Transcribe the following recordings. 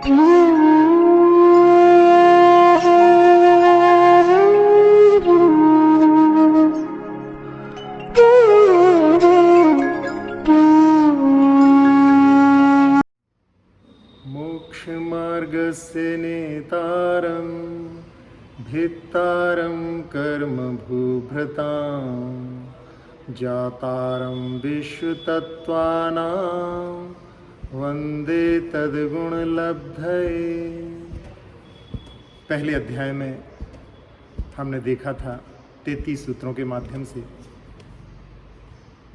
मोक्षमार्गस्य नेतारं भित्तारं कर्मभूभृतां जातारं विश्वतत्त्वानां वंदे तद्गुणलब्धये। पहले अध्याय में हमने देखा था 33 सूत्रों के माध्यम से,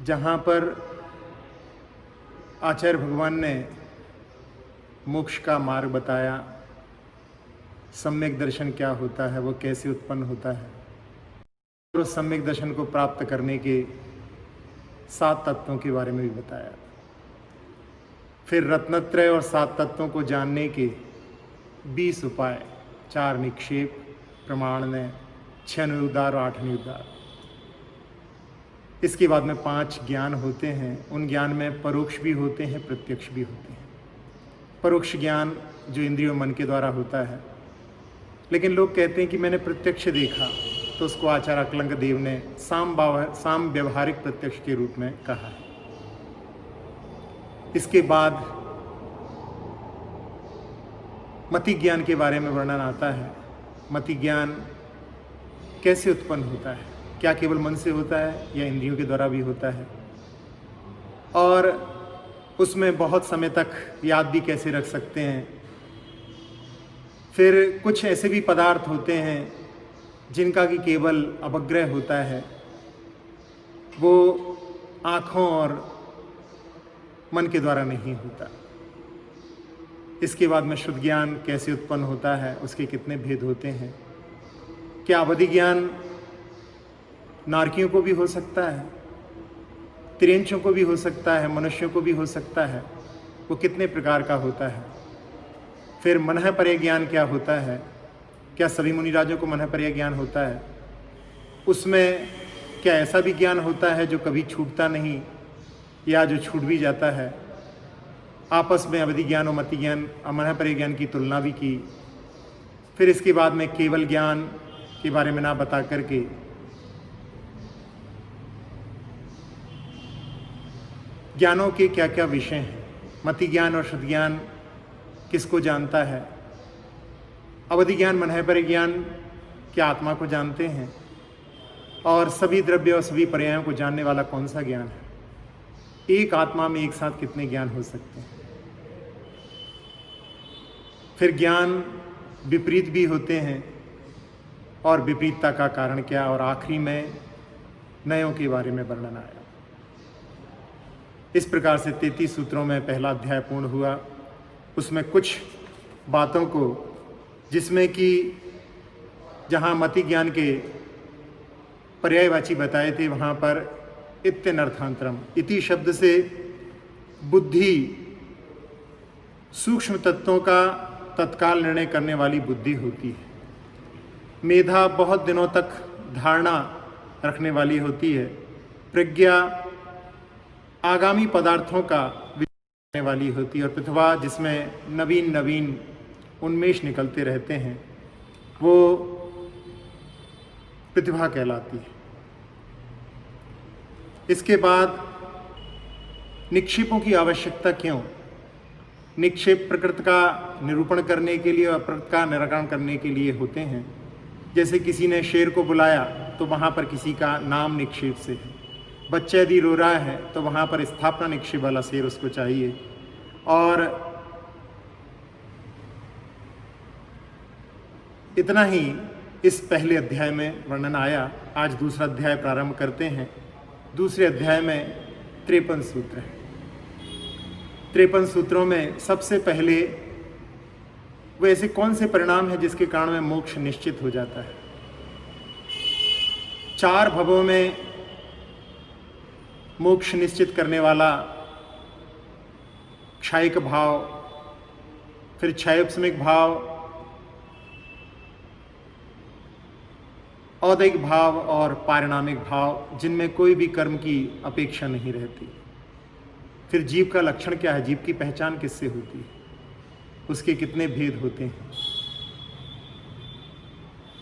जहाँ पर आचार्य भगवान ने मोक्ष का मार्ग बताया, सम्यक दर्शन क्या होता है, वो कैसे उत्पन्न होता है, और उस सम्यक दर्शन को प्राप्त करने के 7 तत्वों के बारे में भी बताया। फिर रत्नत्रय और 7 तत्वों को जानने के 20 उपाय, 4 निक्षेप, प्रमाणनय, 6 निरुद्धार और 8 निरुद्धार। इसके बाद में 5 ज्ञान होते हैं। उन ज्ञान में परोक्ष भी होते हैं, प्रत्यक्ष भी होते हैं। परोक्ष ज्ञान जो इंद्रियों मन के द्वारा होता है, लेकिन लोग कहते हैं कि मैंने प्रत्यक्ष देखा, तो उसको आचार्य अकलंक देव ने साम व्यवहारिक प्रत्यक्ष के रूप में कहा है। इसके बाद मति ज्ञान के बारे में वर्णन आता है। मति ज्ञान कैसे उत्पन्न होता है, क्या केवल मन से होता है या इंद्रियों के द्वारा भी होता है, और उसमें बहुत समय तक याद भी कैसे रख सकते हैं। फिर कुछ ऐसे भी पदार्थ होते हैं जिनका कि केवल अपग्रह होता है, वो आँखों और मन के द्वारा नहीं होता। इसके बाद में शुद्ध ज्ञान कैसे उत्पन्न होता है, उसके कितने भेद होते हैं। क्या अवधि ज्ञान नारकियों को भी हो सकता है, तिर्यंचों को भी हो सकता है, मनुष्यों को भी हो सकता है, वो कितने प्रकार का होता है। फिर मनःपर्य ज्ञान क्या होता है, क्या सभी मुनिराजों को मनःपर्य ज्ञान होता है, उसमें क्या ऐसा भी ज्ञान होता है जो कभी छूटता नहीं या जो छूट भी जाता है। आपस में अवधि ज्ञान और मति ज्ञान और मनःपर्य ज्ञान की तुलना भी की। फिर इसके बाद में केवल ज्ञान के बारे में ना बता करके ज्ञानों के क्या क्या विषय हैं, मति ज्ञान और शुद्ध ज्ञान किसको जानता है, अवधि ज्ञान मनःपर्य ज्ञान क्या आत्मा को जानते हैं, और सभी द्रव्य और सभी पर्यायों को जानने वाला कौन सा ज्ञान है। एक आत्मा में एक साथ कितने ज्ञान हो सकते हैं। फिर ज्ञान विपरीत भी होते हैं, और विपरीतता का कारण क्या, और आखिरी में नयों के बारे में वर्णन आया। इस प्रकार से 33 सूत्रों में पहला अध्याय पूर्ण हुआ। उसमें कुछ बातों को, जिसमें कि जहाँ मति ज्ञान के पर्यायवाची बताए थे, वहाँ पर इत्यनर्थांतरम, इति शब्द से बुद्धि, सूक्ष्म तत्वों का तत्काल निर्णय करने वाली बुद्धि होती है। मेधा बहुत दिनों तक धारणा रखने वाली होती है। प्रज्ञा आगामी पदार्थों का विचार करने वाली होती है। और प्रतिभा, जिसमें नवीन नवीन उन्मेष निकलते रहते हैं, वो प्रतिभा कहलाती है। इसके बाद निक्षेपों की आवश्यकता क्यों। निक्षेप प्रकृति का निरूपण करने के लिए और प्रकृति का निराकरण करने के लिए होते हैं। जैसे किसी ने शेर को बुलाया तो वहाँ पर किसी का नाम निक्षेप से है। बच्चा यदि रो रहा है तो वहाँ पर स्थापना निक्षेप वाला शेर उसको चाहिए। और इतना ही इस पहले अध्याय में वर्णन आया। आज दूसरा अध्याय प्रारंभ करते हैं। दूसरे अध्याय में 53 सूत्र हैं। 53 सूत्रों में सबसे पहले वो ऐसे कौन से परिणाम है जिसके कारण में मोक्ष निश्चित हो जाता है। 4 भवों में मोक्ष निश्चित करने वाला क्षायिक भाव, फिर क्षयोपशमिक भाव, औदैहिक भाव और पारिणामिक भाव, जिनमें कोई भी कर्म की अपेक्षा नहीं रहती। फिर जीव का लक्षण क्या है, जीव की पहचान किससे होती है। उसके कितने भेद होते हैं।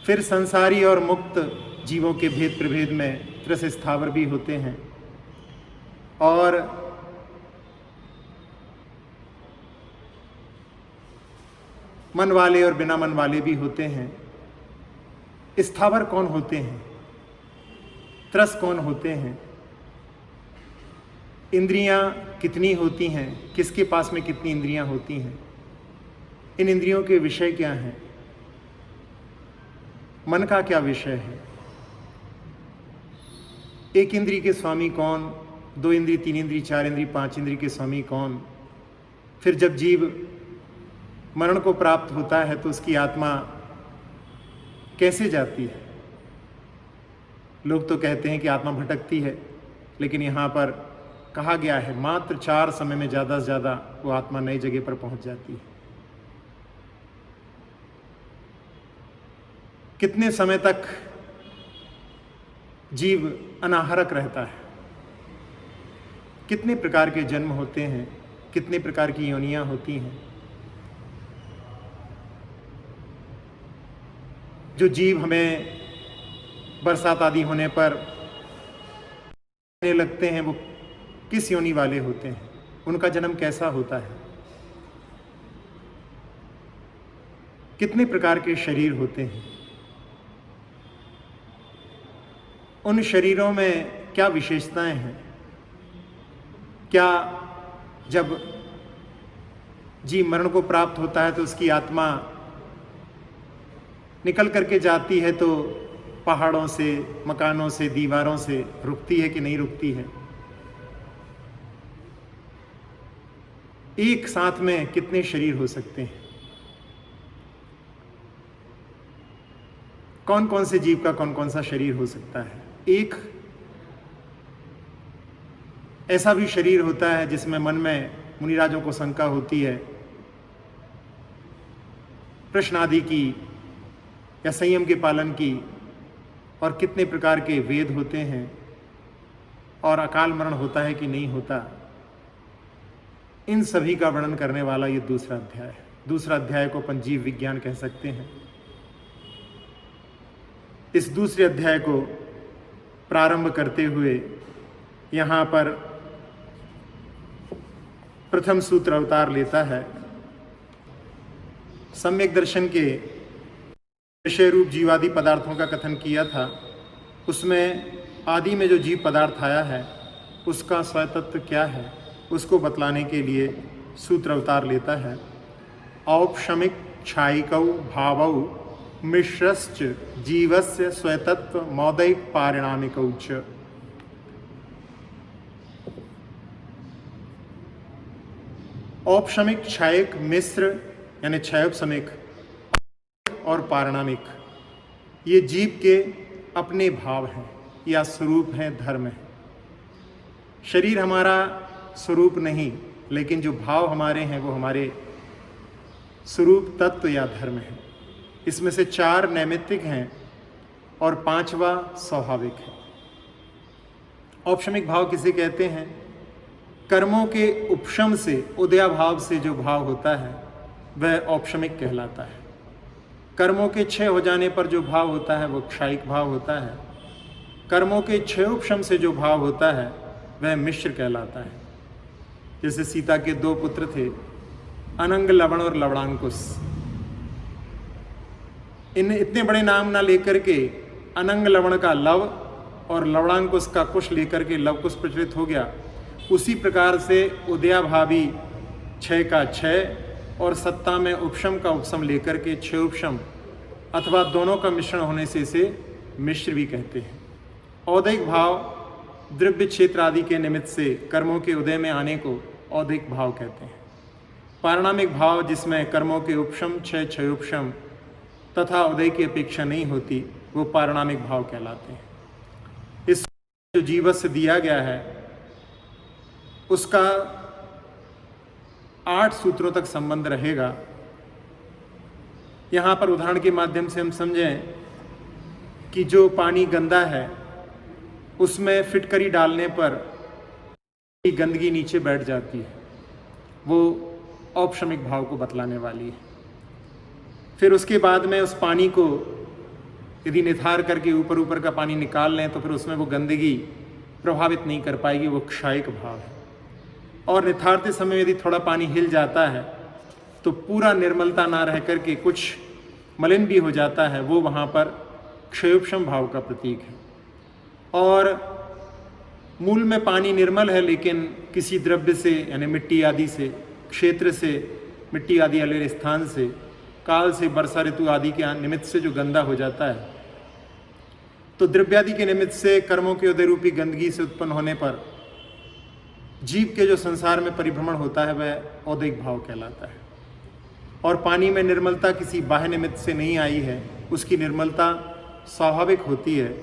फिर संसारी और मुक्त जीवों के भेद प्रभेद में त्रस स्थावर भी होते हैं और मन वाले और बिना मन वाले भी होते हैं। स्थावर कौन होते हैं, त्रस कौन होते हैं, इंद्रियां कितनी होती हैं, किसके पास में कितनी इंद्रियां होती हैं, इन इंद्रियों के विषय क्या हैं, मन का क्या विषय है, एक इंद्री के स्वामी कौन, दो इंद्री, तीन इंद्री, चार इंद्री, पांच इंद्री के स्वामी कौन। फिर जब जीव मरण को प्राप्त होता है तो उसकी आत्मा कैसे जाती है। लोग तो कहते हैं कि आत्मा भटकती है, लेकिन यहाँ पर कहा गया है मात्र 4 समय में ज़्यादा से ज़्यादा वो आत्मा नई जगह पर पहुँच जाती है। कितने समय तक जीव अनाहरक रहता है, कितने प्रकार के जन्म होते हैं, कितने प्रकार की योनियां होती हैं। जो जीव हमें बरसात आदि होने पर लगते हैं वो किस योनि वाले होते हैं, उनका जन्म कैसा होता है, कितने प्रकार के शरीर होते हैं, उन शरीरों में क्या विशेषताएं हैं। क्या जब जीव मरण को प्राप्त होता है तो उसकी आत्मा निकल करके जाती है तो पहाड़ों से, मकानों से, दीवारों से रुकती है कि नहीं रुकती है। एक साथ में कितने शरीर हो सकते हैं, कौन कौन से जीव का कौन कौन सा शरीर हो सकता है। एक ऐसा भी शरीर होता है जिसमें मन में मुनिराजों को शंका होती है प्रश्न आदि की या संयम के पालन की, और कितने प्रकार के वेद होते हैं, और अकाल मरण होता है कि नहीं होता। इन सभी का वर्णन करने वाला ये दूसरा अध्याय है। दूसरा अध्याय को अपन जीव विज्ञान कह सकते हैं। इस दूसरे अध्याय को प्रारंभ करते हुए यहाँ पर प्रथम सूत्र अवतार लेता है। सम्यक दर्शन के विषय रूप जीवादि पदार्थों का कथन किया था। उसमें आदि में जो जीव पदार्थ आया है उसका स्वतत्व क्या है, उसको बतलाने के लिए सूत्र अवतार लेता है। औपशमिक छायिकौ भावौ मिश्रश्च जीवस्य स्वतत्व मौदैक पारिणामिकौ च। औपशमिक, छायक, मिश्र यानी क्षयोपशमिक और पारिणामिक, ये जीव के अपने भाव हैं या स्वरूप हैं, धर्म है। शरीर हमारा स्वरूप नहीं, लेकिन जो भाव हमारे हैं वो हमारे स्वरूप, तत्व या धर्म है। इसमें से 4 नैमित्तिक हैं और 5वां स्वाभाविक है। औपशमिक भाव किसे कहते हैं? कर्मों के उपशम से, उदयाभाव से जो भाव होता है वह औपशमिक कहलाता है। कर्मों के क्षय हो जाने पर जो भाव होता है वो क्षयिक भाव होता है। कर्मों के क्षयोपशम से जो भाव होता है वह मिश्र कहलाता है। जैसे सीता के 2 पुत्र थे, अनंग, लवण और लवणांकुश। इन इतने बड़े नाम ना लेकर के अनंग लवण का लव और लवणांकुश का कुश लेकर के लवकुश प्रचलित हो गया। उसी प्रकार से उदयाभावी क्षय का क्षय और सत्ता में उपशम का उपशम लेकर के क्षय उपशम अथवा दोनों का मिश्रण होने से इसे मिश्र भी कहते हैं। औदैक भाव द्रव्य क्षेत्र आदि के निमित्त से कर्मों के उदय में आने को औदैक भाव कहते हैं। पारिणामिक भाव जिसमें कर्मों के उपशम, क्षय, क्षयोपशम तथा उदय की अपेक्षा नहीं होती, वो पारिणामिक भाव कहलाते हैं। इस जो जीवस्य दिया गया है उसका 8 सूत्रों तक संबंध रहेगा। यहाँ पर उदाहरण के माध्यम से हम समझें कि जो पानी गंदा है उसमें फिटकरी डालने पर गंदगी नीचे बैठ जाती है, वो औपशमिक भाव को बतलाने वाली है। फिर उसके बाद में उस पानी को यदि निथार करके ऊपर ऊपर का पानी निकाल लें तो फिर उसमें वो गंदगी प्रभावित नहीं कर पाएगी, वो क्षायिक भाव है। और निथारते समय यदि थोड़ा पानी हिल जाता है तो पूरा निर्मलता ना रह करके कुछ मलिन भी हो जाता है, वो वहाँ पर क्षयोपशम भाव का प्रतीक है। और मूल में पानी निर्मल है, लेकिन किसी द्रव्य से यानी मिट्टी आदि से, क्षेत्र से, मिट्टी आदि वाले स्थान से, काल से, वर्षा ऋतु आदि के निमित्त से जो गंदा हो जाता है, तो द्रव्यादि के निमित्त से कर्मों के उदय रूपी गंदगी से उत्पन्न होने पर जीव के जो संसार में परिभ्रमण होता है वह औदैक भाव कहलाता है। और पानी में निर्मलता किसी बाह्य निमित्त से नहीं आई है, उसकी निर्मलता स्वाभाविक होती है।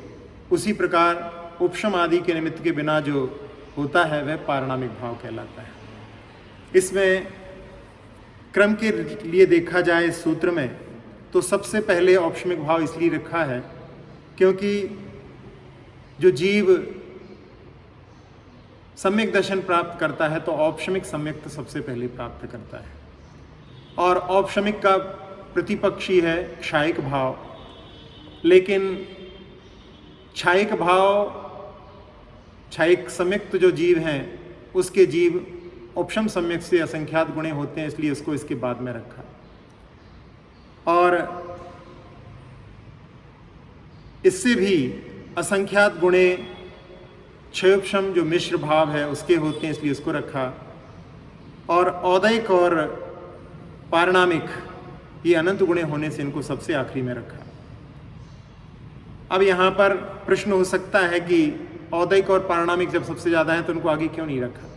उसी प्रकार उपशम आदि के निमित्त के बिना जो होता है वह पारिणामिक भाव कहलाता है। इसमें क्रम के लिए देखा जाए इस सूत्र में तो सबसे पहले औपशमिक भाव इसलिए रखा है क्योंकि जो जीव सम्यक दर्शन प्राप्त करता है तो औपशमिक सम्यक तो सबसे पहले प्राप्त करता है। और औपशमिक का प्रतिपक्षी है क्षायिक भाव, लेकिन क्षायिक भाव, क्षायिक सम्यक्त जो जीव हैं उसके जीव उपशम सम्यक से असंख्यात गुणे होते हैं, इसलिए उसको इसके बाद में रखा। और इससे भी असंख्यात गुणे क्षयोपशम जो मिश्र भाव है उसके होते हैं, इसलिए उसको रखा। और औदैक और पारिणामिक ये अनंत गुणे होने से इनको सबसे आखिरी में रखा। अब यहाँ पर प्रश्न हो सकता है कि औदैक और पारिणामिक जब सबसे ज़्यादा हैं तो उनको आगे क्यों नहीं रखा।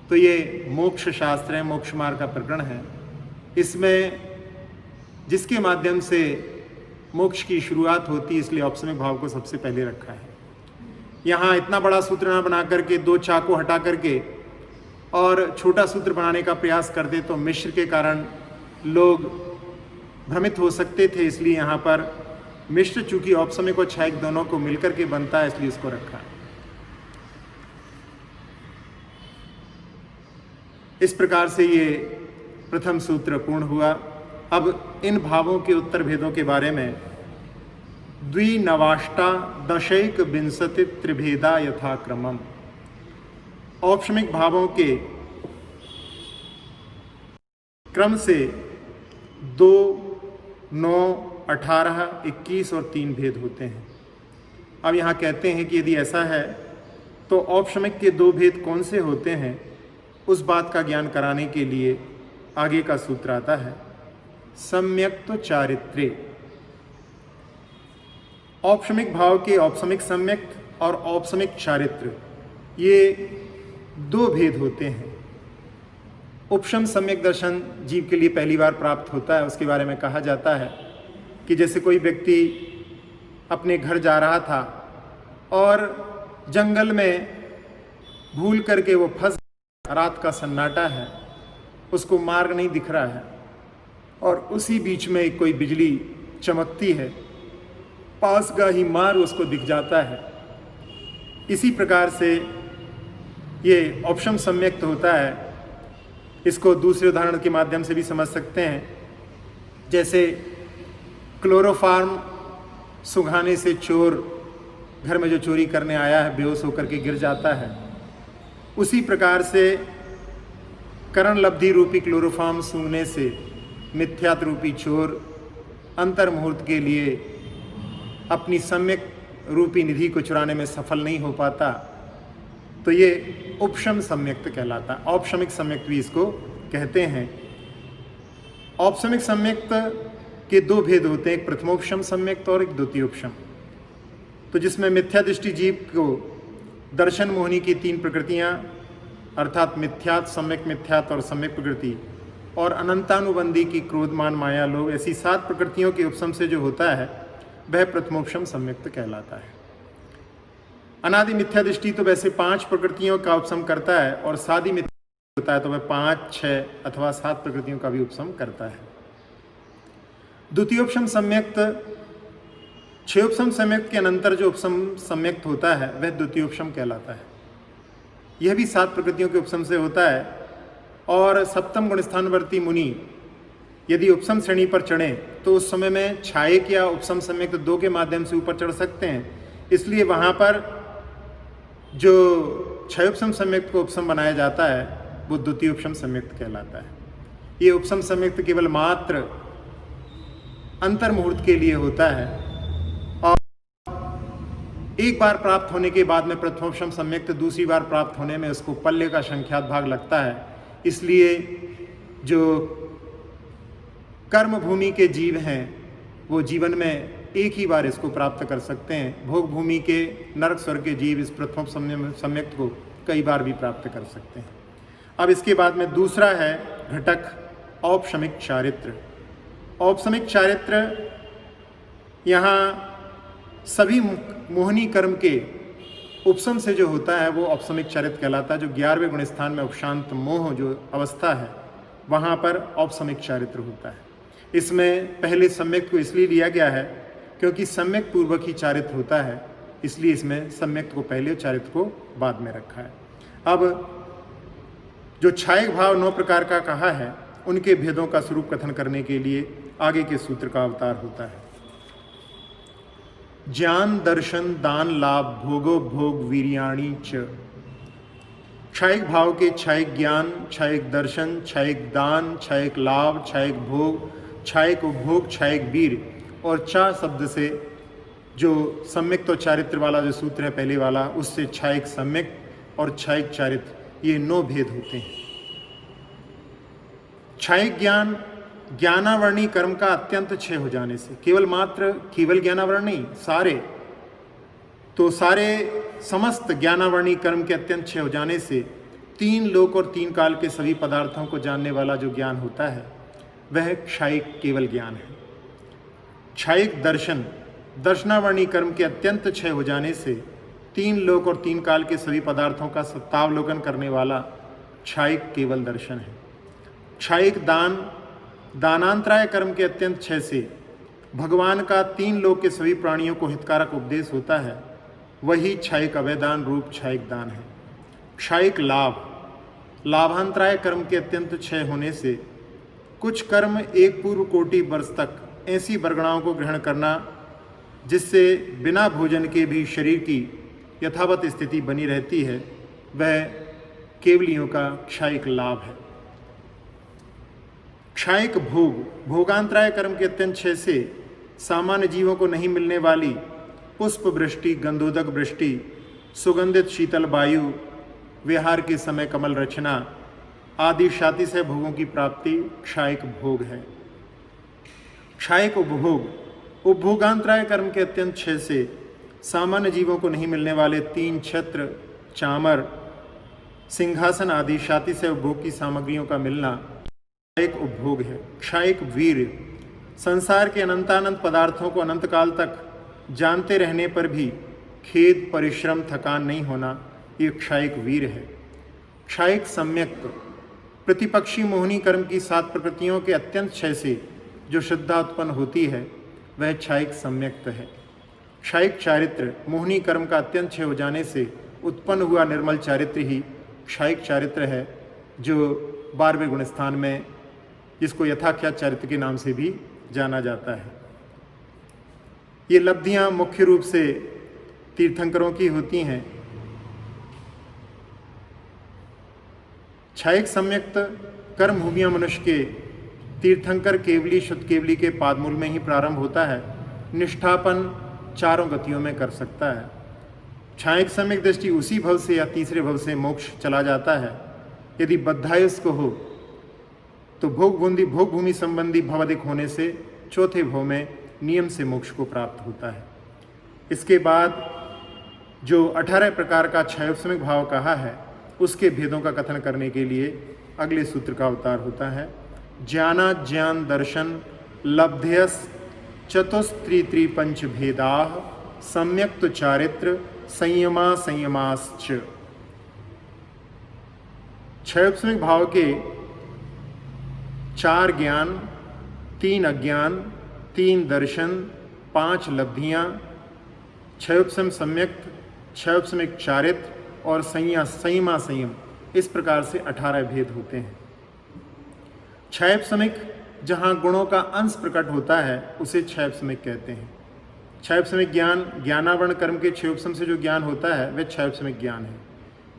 तो ये मोक्ष शास्त्र है, मोक्ष मार्ग का प्रकरण है। इसमें जिसके माध्यम से मोक्ष की शुरुआत होती है, इसलिए औपशमिक भाव को सबसे पहले रखा है। यहाँ इतना बड़ा सूत्र ना बना करके दो चाको हटा करके और छोटा सूत्र बनाने का प्रयास करते तो मिश्र के कारण लोग भ्रमित हो सकते थे, इसलिए यहाँ पर मिश्र चूंकि औपशमिक और क्षायिक दोनों को मिलकर के बनता है, इसलिए इसको रखा। इस प्रकार से ये प्रथम सूत्र पूर्ण हुआ। अब इन भावों के उत्तर भेदों के बारे में द्विनवाष्टा दशैक विंशति त्रिभेदा यथाक्रमम, औपशमिक भावों के क्रम से 2, 9, 18, 21 और 3 भेद होते हैं। अब यहाँ कहते हैं कि यदि ऐसा है तो औपशमिक के 2 भेद कौन से होते हैं, उस बात का ज्ञान कराने के लिए आगे का सूत्र आता है। सम्यक्त चारित्र्य, औपशमिक भाव के औपशमिक सम्यक्त और औपशमिक चारित्र, ये 2 भेद होते हैं। उपशम सम्यक दर्शन जीव के लिए पहली बार प्राप्त होता है। उसके बारे में कहा जाता है कि जैसे कोई व्यक्ति अपने घर जा रहा था और जंगल में भूल करके वो फंस, रात का सन्नाटा है, उसको मार्ग नहीं दिख रहा है और उसी बीच में कोई बिजली चमकती है, पास का ही मार्ग उसको दिख जाता है। इसी प्रकार से ये औपशम सम्यक्त होता है। इसको दूसरे उदाहरण के माध्यम से भी समझ सकते हैं। जैसे क्लोरोफार्म सुंघाने से चोर घर में जो चोरी करने आया है बेहोश होकर के गिर जाता है, उसी प्रकार से करण लब्धि रूपी क्लोरोफार्म सूंघने से मिथ्यात रूपी चोर अंतर मुहूर्त के लिए अपनी सम्यक रूपी निधि को चुराने में सफल नहीं हो पाता। तो ये उपशम सम्यक्त कहलाता है। औपशमिक सम्यक्त भी इसको कहते हैं। औपशमिक सम्यक्त के 2 भेद होते हैं, एक प्रथमोपशम सम्यक्त और एक द्वितीयोपशम। तो जिसमें मिथ्या दृष्टि जीव को दर्शन मोहिनी की 3 प्रकृतियां अर्थात मिथ्यात, सम्यक मिथ्यात और सम्यक प्रकृति, और अनंतानुबंधी की क्रोधमान माया लोभ, ऐसी 7 प्रकृतियों के उपशम से जो होता है वह प्रथमोपशम सम्यक्त कहलाता है। अनादि मिथ्या दृष्टि तो वैसे 5 प्रकृतियों का उपशम करता है और सादि मिथ्या होता है तो वह 5, 6 अथवा 7 प्रकृतियों का भी उपशम करता है। द्वितीयोपशम सम्यक्त, क्षयोपशम सम्यक्त के अनंतर जो उपशम सम्यक्त होता है वह द्वितीयोपशम कहलाता है। यह भी 7 प्रकृतियों के उपशम से होता है और सप्तम गुणस्थानवर्ती मुनि यदि उपसम श्रेणी पर चढ़े तो उस समय में छायक या उपसम सम्यक्त दो के माध्यम से ऊपर चढ़ सकते हैं। इसलिए वहाँ पर जो क्षय उपसम सम्यक्त को उपसम बनाया जाता है वो द्वितीय उपसम सम्यक्त कहलाता है। ये उपसम सम्यक्त केवल मात्र अंतर मुहूर्त के लिए होता है और एक बार प्राप्त होने के बाद में प्रथमोपसम सम्यक्त दूसरी बार प्राप्त होने में उसको पल्ले का संख्यात भाग लगता है। इसलिए जो कर्म भूमि के जीव हैं वो जीवन में एक ही बार इसको प्राप्त कर सकते हैं। भोग भूमि के नरक स्वर्ग के जीव इस प्रथम सम्यक्त को कई बार भी प्राप्त कर सकते हैं। अब इसके बाद में दूसरा है घटक औपशमिक चारित्र। औपशमिक चारित्र यहाँ सभी मोहनी कर्म के उपसम से जो होता है वो औपशमिक चारित्र कहलाता है। जो 11वें गुणस्थान में उपशांत मोह जो अवस्था है वहाँ पर औपशमिक चारित्र होता है। इसमें पहले सम्यक्त को इसलिए लिया गया है क्योंकि सम्यक पूर्वक ही चारित्र होता है, इसलिए इसमें सम्यक्त को पहले और चारित्र को बाद में रखा है। अब जो छायक भाव 9 प्रकार का कहा है उनके भेदों का स्वरूप कथन करने के लिए आगे के सूत्र का अवतार होता है। ज्ञान दर्शन दान लाभ भोगो भोग वीर्याणी च। क्षयिक भाव के क्षयिक ज्ञान, क्षयिक दर्शन, क्षयिक दान, क्षयिक लाभ, क्षयिक भोग, क्षयिक उपभोग, क्षयिक वीर और चा शब्द से जो सम्यक्त और चारित्र वाला जो सूत्र है पहले वाला, उससे क्षयिक सम्यक्त और क्षयिक चारित्र ये 9 भेद होते हैं। क्षयिक ज्ञान ज्ञानावर्णी कर्म का अत्यंत क्षय हो जाने से, केवल ज्ञानावरण नहीं, सारे समस्त ज्ञानावर्णी कर्म के अत्यंत क्षय हो जाने से 3 लोक और 3 काल के सभी पदार्थों को जानने वाला जो ज्ञान होता है वह क्षयिक केवल ज्ञान है। क्षयिक दर्शन दर्शनावर्णी कर्म के अत्यंत क्षय हो जाने से 3 लोक और 3 काल के सभी पदार्थों का सत्तावलोकन करने वाला क्षयिक केवल दर्शन है। क्षयिक दान दानांतराय कर्म के अत्यंत क्षय से भगवान का 3 लोक के सभी प्राणियों को हितकारक उपदेश होता है, वही क्षयिक अवैदान रूप क्षयिक दान है। क्षयिक लाभ लाभांतराय कर्म के अत्यंत क्षय होने से कुछ कर्म एक पूर्व कोटि वर्ष तक ऐसी बरगणाओं को ग्रहण करना जिससे बिना भोजन के भी शरीर की यथावत स्थिति बनी रहती है, वह केवलियों का क्षयिक लाभ है। क्षयिक भोग भोगांतराय कर्म के अत्यंत क्षय से सामान्य जीवों को नहीं मिलने वाली पुष्प वृष्टि, गंधोदक वृष्टि, सुगंधित शीतल वायु, विहार के समय कमल रचना आदि शातिशय भोगों की प्राप्ति क्षयिक भोग है। क्षयिक उपभोग उपभोगांतराय कर्म के अत्यंत क्षय से सामान्य जीवों को नहीं मिलने वाले 3 छत्र, चामर, सिंहासन आदि शातिशय उपभोग की सामग्रियों का मिलना क्षयिक उपभोग है। क्षयिक वीर संसार के अनंतानंत पदार्थों को अनंत काल तक जानते रहने पर भी खेद, परिश्रम, थकान नहीं होना, ये क्षयिक वीर है। क्षयिक सम्यक्त प्रतिपक्षी मोहनी कर्म की 7 प्रकृतियों के अत्यंत क्षय से जो श्रद्धा उत्पन्न होती है वह क्षयिक सम्यक्त है। क्षयिक चारित्र मोहनी कर्म का अत्यंत क्षय हो जाने से उत्पन्न हुआ निर्मल चारित्र ही क्षयिक चारित्र है, जो 12वें गुणस्थान में जिसको यथाख्यात चारित्र के नाम से भी जाना जाता है। ये लब्धियां मुख्य रूप से तीर्थंकरों की होती हैं। क्षयिक सम्यक्त कर्म भूमियां मनुष्य के तीर्थंकर केवली शुद्ध केवली के पादमूल में ही प्रारंभ होता है, निष्ठापन 4 गतियों में कर सकता है। क्षयिक सम्यक दृष्टि उसी भव से या तीसरे भव से मोक्ष चला जाता है। यदि बद्धायुष्क हो तो भोग भूमि संबंधी भव अधिक होने से 4थे भव में नियम से मोक्ष को प्राप्त होता है। इसके बाद जो 18 प्रकार का क्षयोपशमिक भाव कहा है उसके भेदों का कथन करने के लिए अगले सूत्र का अवतार होता है। ज्ञाना ज्ञान दर्शन लब्ध्यस चतुस्त्री पंच भेदा सम्यक्त चारित्र संयमा संयमाश्च। क्षयोपशमिक भाव के 4 ज्ञान, 3 अज्ञान, 3 दर्शन, 5 लब्धियां, क्षयोपशम सम्यक्त, क्षयोपशमिक चारित्र और संयमा संयम, इस प्रकार से 18 भेद होते हैं। क्षैप्समिक जहाँ गुणों का अंश प्रकट होता है उसे क्षैप्समिक कहते हैं। क्षैप्समिक ज्ञान ज्ञानावरण कर्म के क्षयोपशम से जो ज्ञान होता है वह क्षैप्समिक ज्ञान है।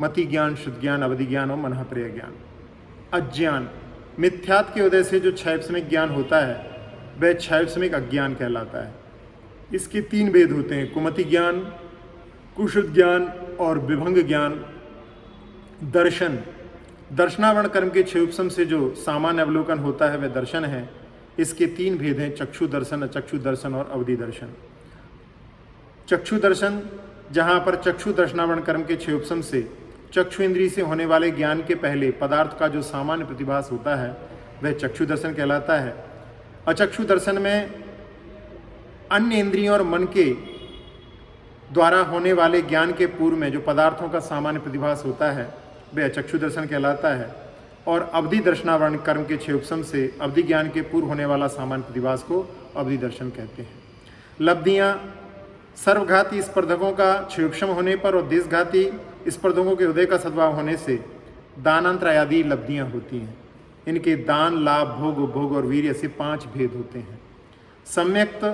मति ज्ञान, शुद्ध ज्ञान, अवधि ज्ञान और मनःप्रिय ज्ञान। अज्ञान मिथ्यात्व के उदय से जो क्षैप्समिक ज्ञान होता है वह क्षैप्समिक अज्ञान कहलाता है। इसके 3 भेद होते हैं, कुमति ज्ञान, कुशुद्ध ज्ञान और विभंग ज्ञान। दर्शन दर्शनावरण कर्म के क्षयोपशम से जो सामान्य अवलोकन होता है वह दर्शन है। इसके 3 भेद हैं, चक्षु दर्शन, अचक्षु दर्शन और अवधि दर्शन। चक्षु दर्शन जहाँ पर चक्षु दर्शनावरण कर्म के क्षयोपशम से चक्षु इंद्रिय से होने वाले ज्ञान के पहले पदार्थ का जो सामान्य प्रतिभास होता है वह चक्षु दर्शन कहलाता है। अचक्षु दर्शन में अन्य इंद्रियों और मन के द्वारा होने वाले ज्ञान के पूर्व में जो पदार्थों का सामान्य प्रतिभास होता है वह अचक्षु दर्शन कहलाता है। और अवधि दर्शनावरण कर्म के क्षयोपशम से अवधि ज्ञान के पूर्व होने वाला सामान्य प्रतिभास को अवधि दर्शन कहते हैं। लब्धियाँ सर्वघाती स्पर्धकों का क्षयोपशम होने पर और देशघाती स्पर्धकों के उदय का सद्भाव होने से दानांतर आदि लब्धियाँ होती हैं। इनके दान, लाभ, भोग, उपभोग और वीर्य से 5 भेद होते हैं। सम्यक्त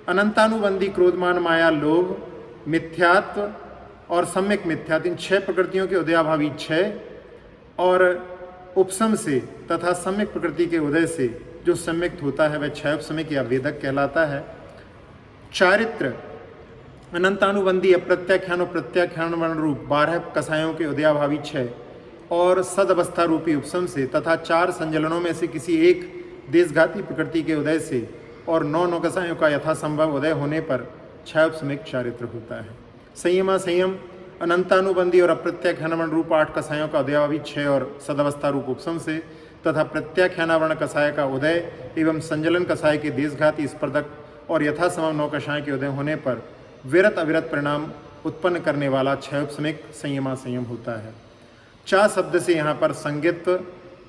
अनंतानुबंधी क्रोधमान, माया, लोभ, मिथ्यात्व और सम्यक मिथ्यात्व, इन 6 प्रकृतियों के उदयाभावी 6 और उपशम से तथा सम्यक प्रकृति के उदय से जो सम्यक्त होता है वह क्षयोपशमिक या वेदक कहलाता है। चारित्र अनंतानुबंधी अप्रत्याख्यान और प्रत्याख्यान वर्ण रूप 12 कसायों के उदयाभावी 6 और सदअवस्था रूपी उपशम से तथा 4 संजलनों में से किसी एक देशघाती प्रकृति के उदय से और 9 कसायों का यथासंभव उदय होने पर क्षयोपशमिक चारित्र होता है। संयमा संयम अनंतानुबंधी और अप्रत्याख्यान रूप 8 कसायों का उदयाभावी 6 और सदअवस्था रूप उपशम से तथा प्रत्याख्यानावरण कसाय का उदय एवं संजलन कसाय के देशघाती स्पर्धक और यथासंभव 9 कसाय के उदय होने पर विरत अविरत परिणाम उत्पन्न करने वाला क्षयोपशमिक संयमा संयम होता है। चा शब्द से यहाँ पर संगित्व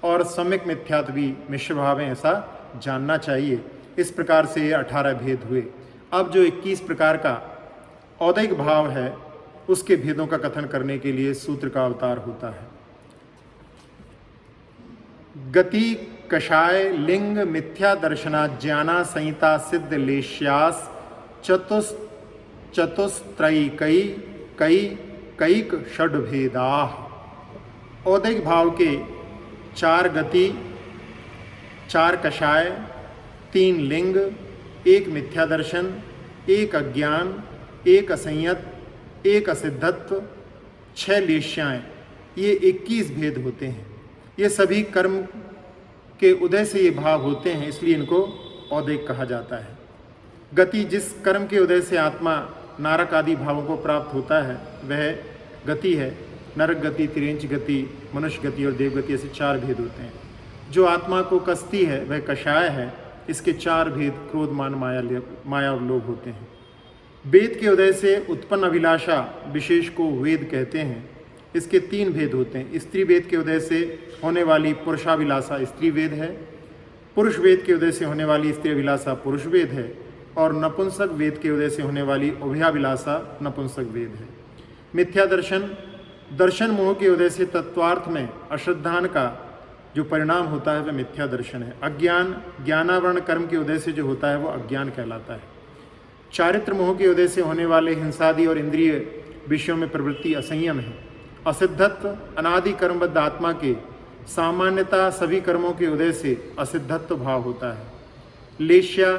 और सम्यक मिथ्यात्व भी मिश्र भाव है, ऐसा जानना चाहिए। इस प्रकार से 18 भेद हुए। अब जो 21 प्रकार का औदैहिक भाव है उसके भेदों का कथन करने के लिए सूत्र का अवतार होता है। गति, कषाय, लिंग, मिथ्या दर्शना, ज्ञाना, संहिता, सिद्ध, लेश्यास, चतुस्त्रयी कैक षड्भेदा। औदैहिक भाव के 4 गति, 4 कषाय, 3 लिंग, 1 मिथ्या दर्शन, 1 अज्ञान, 1 असंयत, 1 असिद्धत्व, 6 लेश्याएँ, ये 21 भेद होते हैं। ये सभी कर्म के उदय से ये भाव होते हैं, इसलिए इनको औदैहिक कहा जाता है। गति, जिस कर्म के उदय से आत्मा नारक आदि भावों को प्राप्त होता है वह गति है। नरक गति, तिरेंच गति, मनुष्य गति और देव गति, ऐसे 4 भेद होते हैं। जो आत्मा को कसती है वह कषाय है। इसके 4 भेद क्रोध, मान, माया और लोभ होते हैं। वेद के उदय से उत्पन्न अभिलाषा विशेष को वेद कहते हैं। इसके 3 भेद होते हैं। स्त्री वेद के उदय से होने वाली पुरुषाभिलाषा स्त्री वेद है, पुरुष वेद के उदय से होने वाली स्त्री अभिलाषा पुरुष वेद है और नपुंसक वेद के उदय से होने वाली उभयाभिलाषा नपुंसक वेद है। मिथ्या दर्शन, दर्शन मोह के उदय से तत्वार्थ में अश्रद्धान का जो परिणाम होता है वह मिथ्या दर्शन है। अज्ञान, ज्ञानावरण कर्म के उदय से जो होता है वो अज्ञान कहलाता है। चारित्र मोह के उदय से होने वाले हिंसादि और इंद्रिय विषयों में प्रवृत्ति असंयम है। असिद्धत्व, अनादि कर्मबद्ध आत्मा के सामान्यता सभी कर्मों के उदय से असिद्धत्व भाव होता है। लेश्या,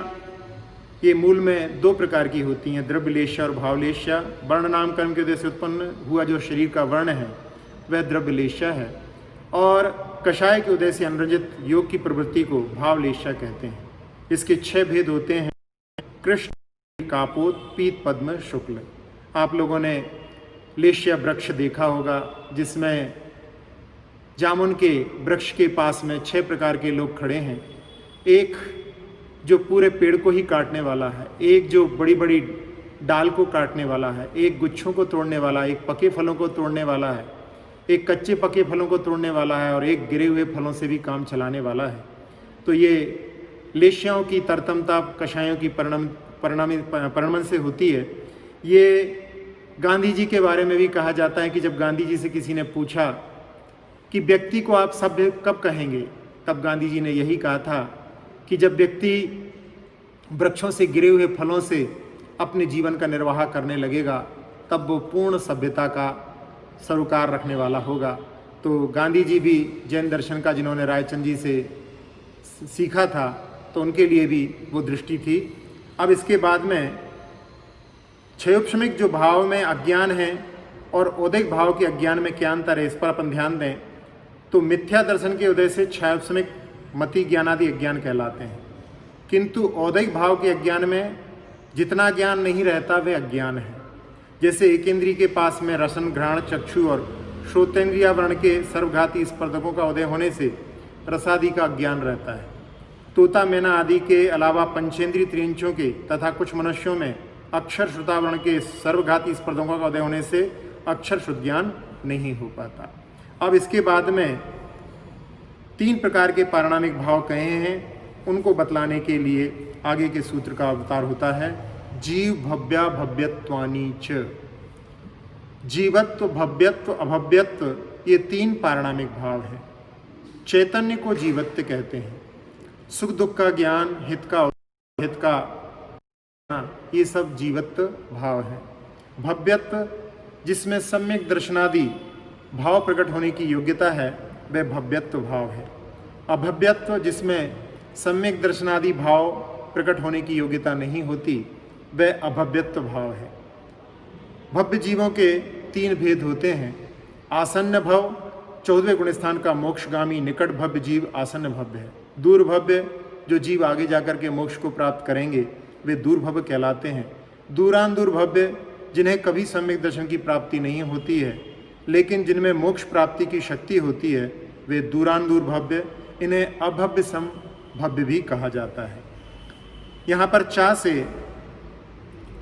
ये मूल में 2 प्रकार की होती हैं, द्रव्य लेश्या और भाव लेश्या। वर्ण नाम कर्म के उदय से उत्पन्न हुआ जो शरीर का वर्ण है वह द्रव्य लेश्या है और कषाय के उदय से अनुरंजित योग की प्रवृत्ति को भाव लेश्या कहते हैं। इसके 6 भेद होते हैं, कृष्ण, कापोत, पीत, पद्म, शुक्ल। आप लोगों ने लेश्या वृक्ष देखा होगा जिसमें जामुन के वृक्ष के पास में 6 प्रकार के लोग खड़े हैं। एक जो पूरे पेड़ को ही काटने वाला है, एक जो बड़ी बड़ी डाल को काटने वाला है, एक गुच्छों को तोड़ने वाला है, एक पके फलों को तोड़ने वाला है, एक कच्चे पके फलों को तोड़ने वाला है और एक गिरे हुए फलों से भी काम चलाने वाला है। तो ये लेश्याओं की तरतमता कषायों की परिणमन से होती है। ये गांधी जी के बारे में भी कहा जाता है कि जब गांधी जी से किसी ने पूछा कि व्यक्ति को आप सभ्य कब कहेंगे, तब गांधी जी ने यही कहा था कि जब व्यक्ति वृक्षों से गिरे हुए फलों से अपने जीवन का निर्वाह करने लगेगा तब वो पूर्ण सभ्यता का सरोकार रखने वाला होगा। तो गांधी जी भी जैन दर्शन का जिन्होंने रायचंद जी से सीखा था तो उनके लिए भी वो दृष्टि थी। अब इसके बाद में क्षयोपशमिक जो भाव में अज्ञान है और औदैहिक भाव के अज्ञान में क्या अंतर है, इस पर अपन ध्यान दें तो मिथ्या दर्शन के उदय से क्षयोपशमिक मति ज्ञानादि अज्ञान कहलाते हैं, किंतु औदैहिक भाव के अज्ञान में जितना ज्ञान नहीं रहता वह अज्ञान है। जैसे एक इंद्रिय के पास में रसन, घ्राण, चक्षु और श्रोतेंद्रिया वर्ण के सर्वघाती स्पर्धकों का उदय होने से रसादि का अज्ञान रहता है। तोता, मैना आदि के अलावा पंचेंद्रीय त्रियंचों के तथा कुछ मनुष्यों में अक्षर श्रुतावर्ण के सर्वघाती स्पर्धकों का उदय होने से अक्षर शुद्ध ज्ञान नहीं हो पाता। अब इसके बाद में 3 प्रकार के पारिणामिक भाव कहे हैं, उनको बतलाने के लिए आगे के सूत्र का अवतार होता है जीव भव्या भव्यत्वानि च। जीवत्व, भव्यत्व, अभव्यत्व ये 3 पारिणामिक भाव हैं। चैतन्य को जीवत्व कहते हैं, सुख दुख का ज्ञान, हित का ये सब जीवत्व भाव है। भव्यत्व जिसमें सम्यक दर्शनादि भाव प्रकट होने की योग्यता है वह भव्यत्व भाव है। अभव्यत्व जिसमें सम्यक दर्शनादि भाव प्रकट होने की योग्यता नहीं होती वह अभव्यत्व भाव है। भव्य जीवों के 3 भेद होते हैं। आसन्न भव 14वें गुणस्थान का मोक्षगामी निकट भव्य जीव आसन्न भव्य है। दूर भव्य जो जीव आगे जाकर के मोक्ष को प्राप्त करेंगे वे दूर भव्य कहलाते हैं। दूरान दूर भव्य जिन्हें कभी सम्यक दर्शन की प्राप्ति नहीं होती है लेकिन जिनमें मोक्ष प्राप्ति की शक्ति होती है वे दूरान दूर भव्य, इन्हें अभव्य सम भव्य भी कहा जाता है। यहाँ पर चा से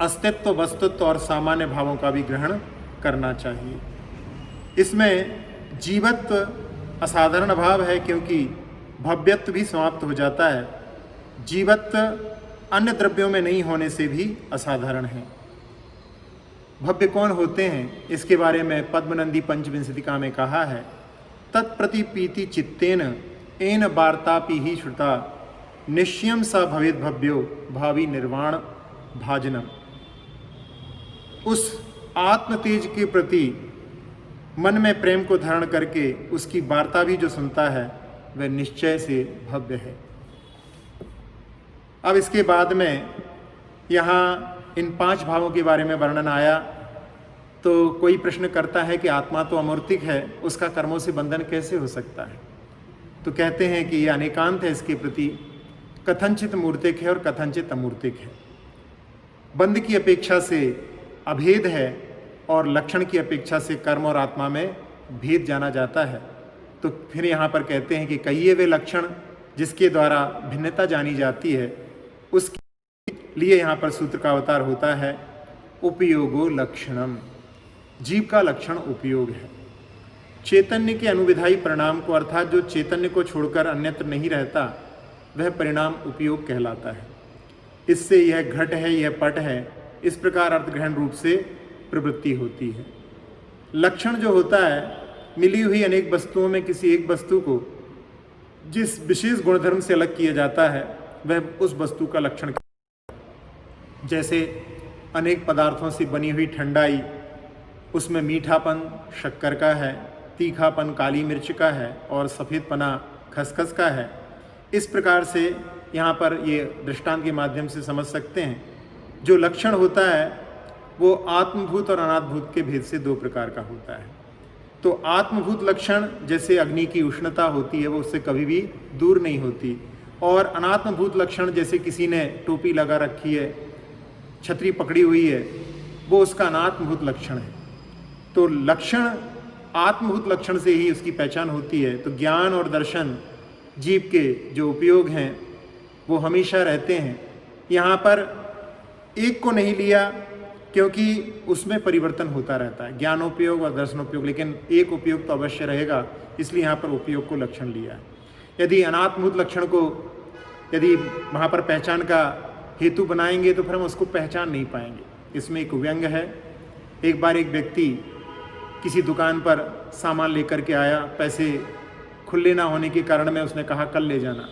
अस्तित्व, वस्तुत्व और सामान्य भावों का भी ग्रहण करना चाहिए। इसमें जीवत्व असाधारण भाव है क्योंकि भव्यत्व भी समाप्त हो जाता है। जीवत्व अन्य द्रव्यों में नहीं होने से भी असाधारण है। भव्य कौन होते हैं इसके बारे में पद्मनंदी पंचविंशतिका में कहा है तत्प्रति पीति चित्तेन एन वार्तापि ही श्रुता निश्चयम स भवेद भव्यो भावी निर्वाण भाजनम। उस आत्म तेज के प्रति मन में प्रेम को धारण करके उसकी वार्ता भी जो सुनता है वह निश्चय से भव्य है। अब इसके बाद में यहाँ इन 5 भावों के बारे में वर्णन आया तो कोई प्रश्न करता है कि आत्मा तो अमूर्तिक है, उसका कर्मों से बंधन कैसे हो सकता है। तो कहते हैं कि ये अनेकांत है, इसके प्रति कथनचित मूर्तिक है और कथनचित अमूर्तिक है। बंध की अपेक्षा से अभेद है और लक्षण की अपेक्षा से कर्म और आत्मा में भेद जाना जाता है। तो फिर यहाँ पर कहते हैं कि कहिए वे लक्षण जिसके द्वारा भिन्नता जानी जाती है, उसके लिए यहाँ पर सूत्र का अवतार होता है उपयोगो लक्षणम। जीव का लक्षण उपयोग है। चैतन्य के अनुविधायी परिणाम को अर्थात जो चैतन्य को छोड़कर अन्यत्र नहीं रहता वह परिणाम उपयोग कहलाता है। इससे यह घट है, यह पट है, इस प्रकार अर्थग्रहण रूप से प्रवृत्ति होती है। लक्षण जो होता है मिली हुई अनेक वस्तुओं में किसी एक वस्तु को जिस विशेष गुणधर्म से अलग किया जाता है वह उस वस्तु का लक्षण। जैसे अनेक पदार्थों से बनी हुई ठंडाई, उसमें मीठापन शक्कर का है, तीखापन काली मिर्च का है और सफ़ेदपना खसखस का है। इस प्रकार से यहाँ पर ये दृष्टांत के माध्यम से समझ सकते हैं। जो लक्षण होता है वो आत्मभूत और अनात्मभूत के भेद से 2 प्रकार का होता है। तो आत्मभूत लक्षण जैसे अग्नि की उष्णता होती है वो उससे कभी भी दूर नहीं होती, और अनात्मभूत लक्षण जैसे किसी ने टोपी लगा रखी है, छतरी पकड़ी हुई है, वो उसका अनात्मभूत लक्षण है। तो लक्षण आत्मभूत लक्षण से ही उसकी पहचान होती है। तो ज्ञान और दर्शन जीव के जो उपयोग हैं वो हमेशा रहते हैं। यहाँ पर एक को नहीं लिया क्योंकि उसमें परिवर्तन होता रहता है, ज्ञानोपयोग और दर्शनोपयोग, लेकिन एक उपयोग तो अवश्य रहेगा, इसलिए यहाँ पर उपयोग को लक्षण लिया है। यदि अनात्मभूत लक्षण को यदि वहाँ पर पहचान का हेतु बनाएंगे तो फिर हम उसको पहचान नहीं पाएंगे। इसमें एक व्यंग है। एक बार एक व्यक्ति किसी दुकान पर सामान लेकर के आया, पैसे खुले ना होने के कारण में उसने कहा कल ले जाना।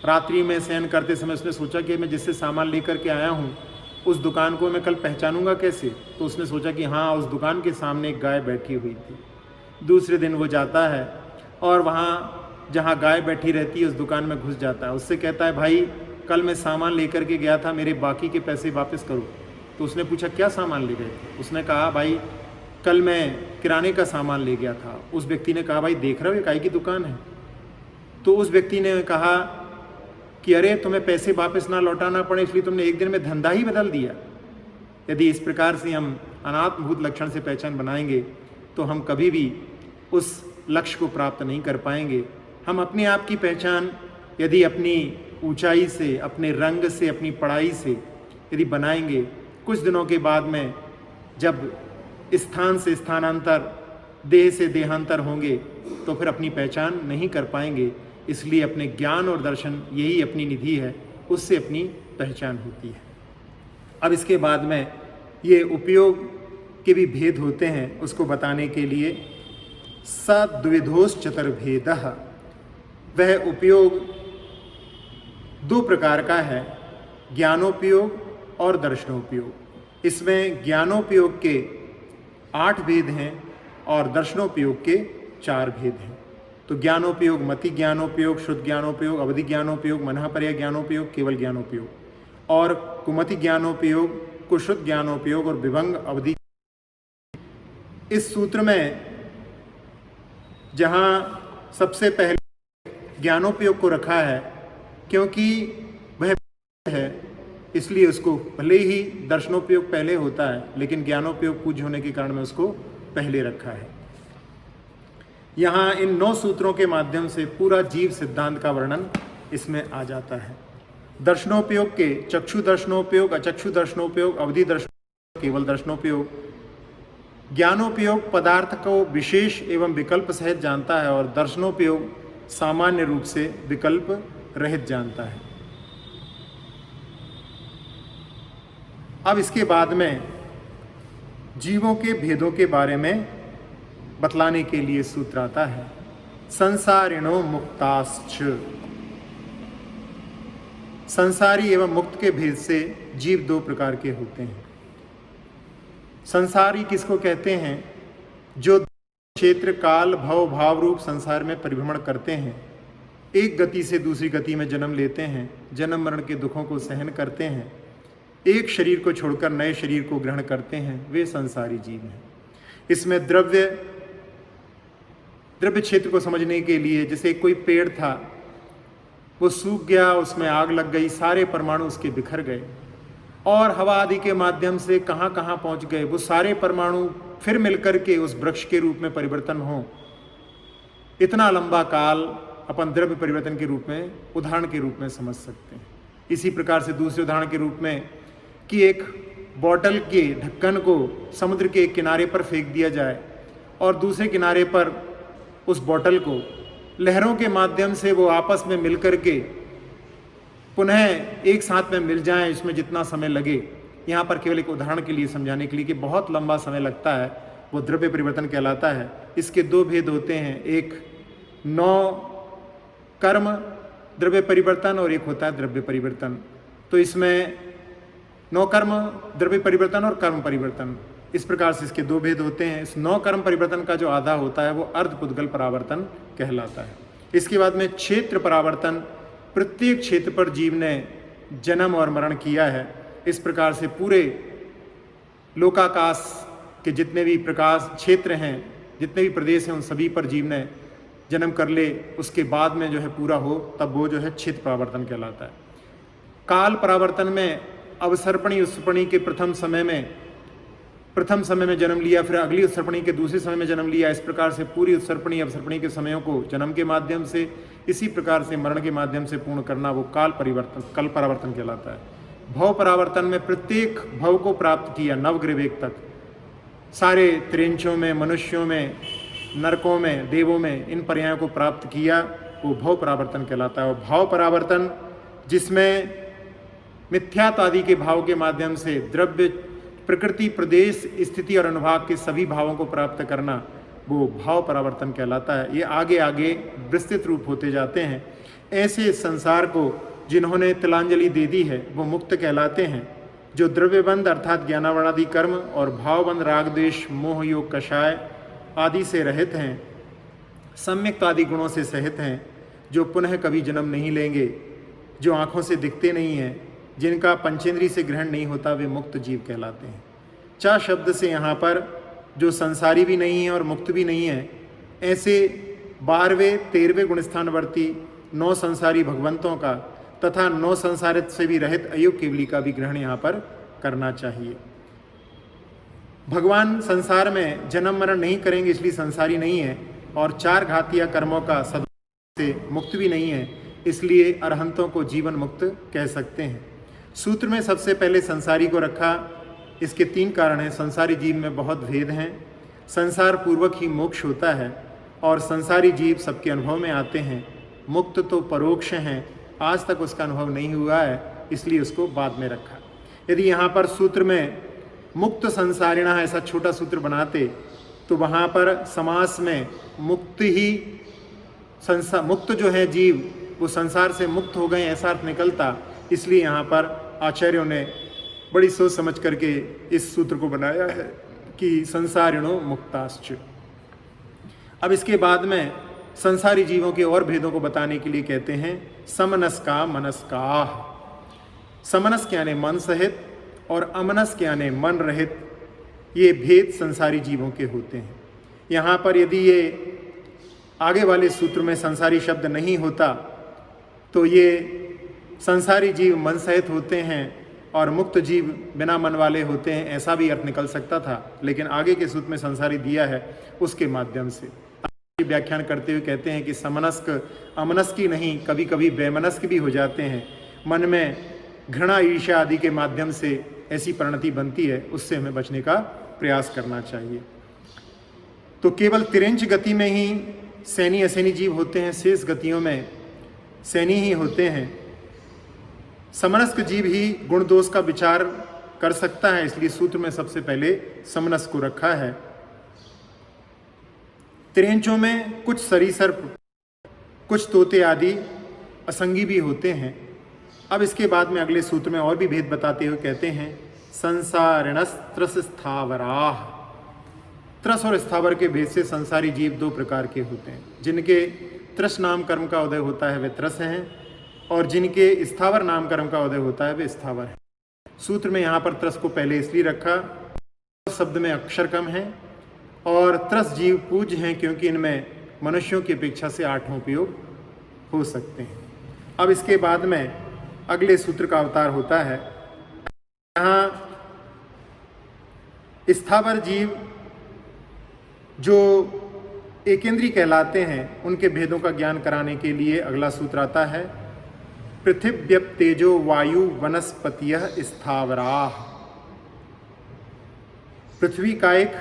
रात्रि में शयन करते समय उसने सोचा कि मैं जिससे सामान लेकर के आया हूँ उस दुकान को मैं कल पहचानूंगा कैसे। तो उसने सोचा कि हाँ, उस दुकान के सामने एक गाय बैठी हुई थी। दूसरे दिन वो जाता है और वहाँ जहाँ गाय बैठी रहती है उस दुकान में घुस जाता है। उससे कहता है, भाई कल मैं सामान लेकर के गया था, मेरे बाकी के पैसे वापस करो। तो उसने पूछा क्या सामान ले गए थे? उसने कहा, भाई कल मैं किराने का सामान ले गया था। उस व्यक्ति ने कहा, भाई देख रहे हो ये गाय की दुकान है। तो उस व्यक्ति ने कहा कि अरे तुम्हें पैसे वापस ना लौटाना पड़े इसलिए तुमने एक दिन में धंधा ही बदल दिया। यदि इस प्रकार से हम अनात्मभूत लक्षण से पहचान बनाएंगे तो हम कभी भी उस लक्ष्य को प्राप्त नहीं कर पाएंगे। हम अपने आप की पहचान यदि अपनी ऊंचाई से, अपने रंग से, अपनी पढ़ाई से यदि बनाएंगे, कुछ दिनों के बाद में जब स्थान से स्थानांतर, देह से देहांतर होंगे तो फिर अपनी पहचान नहीं कर पाएंगे। इसलिए अपने ज्ञान और दर्शन यही अपनी निधि है, उससे अपनी पहचान होती है। अब इसके बाद में ये उपयोग के भी भेद होते हैं, उसको बताने के लिए सद्विधोश्च चतुर्भेदः, वह उपयोग दो प्रकार का है, ज्ञानोपयोग और दर्शनोपयोग। इसमें ज्ञानोपयोग के 8 भेद हैं और दर्शनोपयोग के 4 भेद हैं। तो ज्ञानोपयोग, मति ज्ञानोपयोग, शुद्ध ज्ञानोपयोग, अवधि ज्ञानोपयोग, मनःपर्यय ज्ञानोपयोग, केवल ज्ञानोपयोग, और कुमति ज्ञानोपयोग, कुशुद्ध ज्ञानोपयोग और विभंग अवधि। इस सूत्र में जहाँ सबसे पहले ज्ञानोपयोग को रखा है, क्योंकि वह है इसलिए उसको भले ही दर्शनोपयोग पहले होता है लेकिन ज्ञानोपयोग पूज्य होने के कारण में उसको पहले रखा है। यहाँ इन 9 सूत्रों के माध्यम से पूरा जीव सिद्धांत का वर्णन इसमें आ जाता है। दर्शनोपयोग के चक्षु दर्शनोपयोग, अचक्षु दर्शनोपयोग, अवधि दर्शनोपयोग, केवल दर्शनोपयोग। ज्ञानोपयोग पदार्थ को विशेष एवं विकल्प सहित जानता है और दर्शनोपयोग सामान्य रूप से विकल्प रहित जानता है। अब इसके बाद में जीवों के भेदों के बारे में बतलाने के लिए सूत्र आता है, संसारिणो मुक्ताश्च। संसारी एवं मुक्त के भेद से जीव 2 प्रकार के होते हैं। संसारी किसको कहते हैं? जो क्षेत्र, काल, भव, भाव रूप संसार में परिभ्रमण करते हैं, एक गति से दूसरी गति में जन्म लेते हैं, जन्म मरण के दुखों को सहन करते हैं, एक शरीर को छोड़कर नए शरीर को ग्रहण करते हैं, वे संसारी जीव हैं। इसमें द्रव्य क्षेत्र को समझने के लिए, जैसे कोई पेड़ था, वो सूख गया, उसमें आग लग गई, सारे परमाणु उसके बिखर गए और हवा आदि के माध्यम से कहाँ कहाँ पहुँच गए, वो सारे परमाणु फिर मिलकर के उस वृक्ष के रूप में परिवर्तन हो। इतना लंबा काल अपन द्रव्य परिवर्तन के रूप में, उदाहरण के रूप में समझ सकते हैं। इसी प्रकार से दूसरे उदाहरण के रूप में कि एक बॉटल के ढक्कन को समुद्र के एक किनारे पर फेंक दिया जाए और दूसरे किनारे पर उस बॉटल को लहरों के माध्यम से वो आपस में मिल कर के पुनः एक साथ में मिल जाएं, इसमें जितना समय लगे, यहाँ पर केवल एक उदाहरण के लिए समझाने के लिए कि बहुत लंबा समय लगता है, वो द्रव्य परिवर्तन कहलाता है। इसके 2 भेद होते हैं, एक 9 कर्म द्रव्य परिवर्तन और एक होता है द्रव्य परिवर्तन। तो इसमें 9 कर्म द्रव्य परिवर्तन और कर्म परिवर्तन, इस प्रकार से इसके 2 भेद होते हैं। इस 9 कर्म परिवर्तन का जो आधा होता है वो अर्धपुद्गल परावर्तन कहलाता है। इसके बाद में क्षेत्र परावर्तन, प्रत्येक क्षेत्र पर जीव ने जन्म और मरण किया है। इस प्रकार से पूरे लोकाकाश के जितने भी प्रकाश क्षेत्र हैं, जितने भी प्रदेश हैं, उन सभी पर जीव ने जन्म कर ले, उसके बाद में जो है पूरा हो, तब वो जो है क्षेत्र परावर्तन कहलाता है। काल परावर्तन में अवसर्पणी उत्सर्पणी के प्रथम समय में जन्म लिया, फिर अगली उत्सर्पणी के दूसरे समय में जन्म लिया। इस प्रकार से पूरी उत्सर्पणी अवसर्पणी के समयों को जन्म के माध्यम से, इसी प्रकार से मरण के माध्यम से पूर्ण करना, वो कल परावर्तन कहलाता है। भव परावर्तन में प्रत्येक भव को प्राप्त किया, नवग्रह वेग तक, सारे त्रिंचों में, मनुष्यों में, नरकों में, देवों में, इन पर्यायों को प्राप्त किया, वो भव परावर्तन कहलाता है। और भाव परावर्तन जिसमें मिथ्यात्व आदि के भाव के माध्यम से द्रव्य, प्रकृति, प्रदेश, स्थिति और अनुभाग के सभी भावों को प्राप्त करना, वो भाव परावर्तन कहलाता है। ये आगे आगे विस्तृत रूप होते जाते हैं। ऐसे संसार को जिन्होंने तिलांजलि दे दी है वो मुक्त कहलाते हैं। जो द्रव्यबंध अर्थात ज्ञानावरणादि कर्म और भावबंध राग द्वेष मोह योग कषाय आदि से रहित हैं, सम्यक्त आदि गुणों से सहित हैं, जो पुनः कभी जन्म नहीं लेंगे, जो आँखों से दिखते नहीं हैं, जिनका पंचेंद्री से ग्रहण नहीं होता, वे मुक्त जीव कहलाते हैं। चा शब्द से यहाँ पर जो संसारी भी नहीं है और मुक्त भी नहीं है, ऐसे 12वें 13वें गुणस्थानवर्ती 9 संसारी भगवंतों का तथा 9 संसारित से भी रहित अयोग केवली का भी ग्रहण यहाँ पर करना चाहिए। भगवान संसार में जन्म मरण नहीं करेंगे इसलिए संसारी नहीं है, और 4 घातीय कर्मों का सदा से मुक्त भी नहीं है, इसलिए अरहंतों को जीवन मुक्त कह सकते हैं। सूत्र में सबसे पहले संसारी को रखा। इसके 3 कारण हैं। संसारी जीव में बहुत भेद हैं। संसार पूर्वक ही मोक्ष होता है और संसारी जीव सबके अनुभव में आते हैं। मुक्त तो परोक्ष हैं, आज तक उसका अनुभव नहीं हुआ है, इसलिए उसको बाद में रखा। यदि यहाँ पर सूत्र में मुक्त संसारिणा ऐसा छोटा सूत्र बनाते तो वहाँ पर समास में मुक्त ही मुक्त जो है जीव वो संसार से मुक्त हो गए ऐसा अर्थ निकलता। इसलिए यहाँ पर आचार्यों ने बड़ी सोच समझ करके इस सूत्र को बनाया है कि संसारिणो मुक्ताश्च। अब इसके बाद में संसारी जीवों के और भेदों को बताने के लिए कहते हैं समनस्का मनस्का। समनस के यानी मन सहित और अमनस के यानी मन रहित, ये भेद संसारी जीवों के होते हैं। यहाँ पर यदि ये आगे वाले सूत्र में संसारी शब्द नहीं होता तो ये संसारी जीव मन सहित होते हैं और मुक्त जीव बिना मन वाले होते हैं, ऐसा भी अर्थ निकल सकता था, लेकिन आगे के सूत्र में संसारी दिया है उसके माध्यम से व्याख्यान करते हुए कहते हैं कि समनस्क अमनस्क ही नहीं, कभी कभी बेमनस्क भी हो जाते हैं। मन में घृणा ईर्ष्या आदि के माध्यम से ऐसी परिणति बनती है, उससे हमें बचने का प्रयास करना चाहिए। तो केवल तिरंज गति में ही सैनी असैनी जीव होते हैं, शेष गतियों में सैनी ही होते हैं। समनस्क जीव ही गुण दोष का विचार कर सकता है, इसलिए सूत्र में सबसे पहले समनस्क को रखा है। तिरंजों में कुछ सरीसर्प, कुछ तोते आदि असंगी भी होते हैं। अब इसके बाद में अगले सूत्र में और भी भेद बताते हुए कहते हैं संसारिणस् त्रस स्थावराः। त्रस और स्थावर के भेद से संसारी जीव 2 प्रकार के होते हैं। जिनके त्रस नाम कर्म का उदय होता है वे त्रस हैं, और जिनके स्थावर नाम कर्म का उदय होता है वे स्थावर हैं। सूत्र में यहाँ पर त्रस को पहले इसलिए रखा, शब्द में अक्षर कम है और त्रस जीव पूज्य हैं क्योंकि इनमें मनुष्यों की अपेक्षा से 8 उपयोग हो सकते हैं। अब इसके बाद में अगले सूत्र का अवतार होता है। यहाँ स्थावर जीव जो एकेंद्री कहलाते हैं उनके भेदों का ज्ञान कराने के लिए अगला सूत्र आता है पृथिव्यप तेजो वायु वनस्पतियः स्थावराः। पृथ्वी कायिक,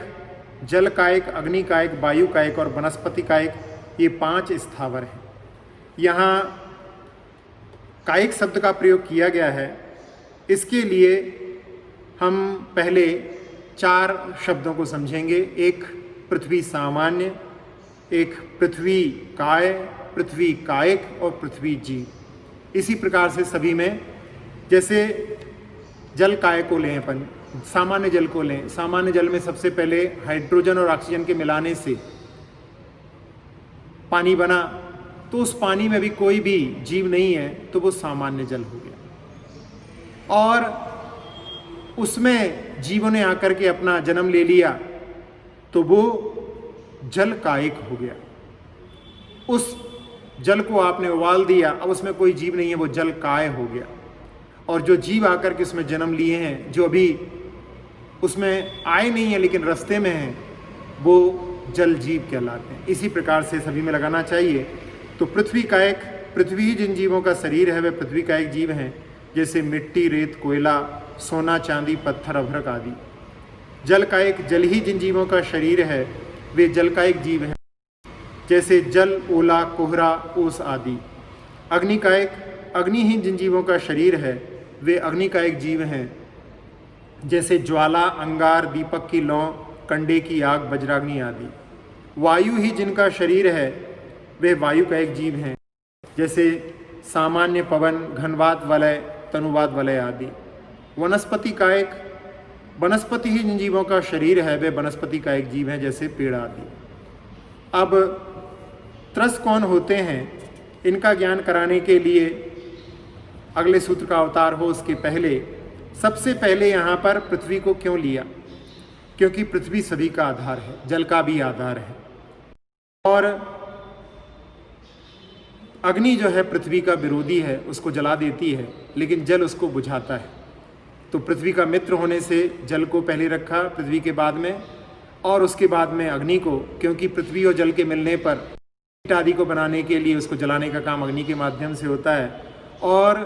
जल कायिक, अग्नि कायिक, वायु कायिक और वनस्पति कायिक, ये 5 स्थावर हैं। यहाँ कायिक शब्द का प्रयोग किया गया है। इसके लिए हम पहले 4 शब्दों को समझेंगे। एक पृथ्वी सामान्य, एक पृथ्वी काय, पृथ्वी कायिक और पृथ्वी जीव। इसी प्रकार से सभी में, जैसे जल काय को लें अपन, सामान्य जल को लें, सामान्य जल में सबसे पहले हाइड्रोजन और ऑक्सीजन के मिलाने से पानी बना, तो उस पानी में भी कोई भी जीव नहीं है तो वो सामान्य जल हो गया। और उसमें जीवों ने आकर के अपना जन्म ले लिया तो वो जल कायिक हो गया। उस जल को आपने उबाल दिया, अब उसमें कोई जीव नहीं है, वो जल काय हो गया। और जो जीव आकर के उसमें जन्म लिए हैं, जो अभी उसमें आए नहीं है लेकिन रास्ते में हैं, वो जल जीव कहलाते हैं। इसी प्रकार से सभी में लगाना चाहिए। तो पृथ्वी कायिक, पृथ्वी ही जिन जीवों का शरीर है वे पृथ्वी कायिक जीव हैं, जैसे मिट्टी, रेत, कोयला, सोना, चांदी, पत्थर, अभ्रक आदि। जल कायिक, जल ही जिन जीवों का शरीर है वे जल कायिक जीव हैं, जैसे जल, ओला, कोहरा, ओस आदि। अग्नि कायिक, अग्नि ही जिन जीवों का शरीर है वे अग्नि कायिक जीव हैं, जैसे ज्वाला, अंगार, दीपक की लौ, कंडे की आग, वज्राग्नि आदि। वायु ही जिनका शरीर है वे वायु का एक जीव हैं, जैसे सामान्य पवन, घनवात वलय, तनुवात वलय आदि। वनस्पति ही जिन जीवों का शरीर है वे वनस्पति का एक जीव है, जैसे पेड़ आदि। अब त्रस कौन होते हैं, इनका ज्ञान कराने के लिए अगले सूत्र का अवतार हो उसके पहले सबसे पहले यहाँ पर पृथ्वी को क्यों लिया? क्योंकि पृथ्वी सभी का आधार है, जल का भी आधार है। और अग्नि जो है पृथ्वी का विरोधी है, उसको जला देती है, लेकिन जल उसको बुझाता है। तो पृथ्वी का मित्र होने से जल को पहले रखा पृथ्वी के बाद में, और उसके बाद में अग्नि को, क्योंकि पृथ्वी और जल के मिलने पर ईंट आदि को बनाने के लिए उसको जलाने का काम अग्नि के माध्यम से होता है। और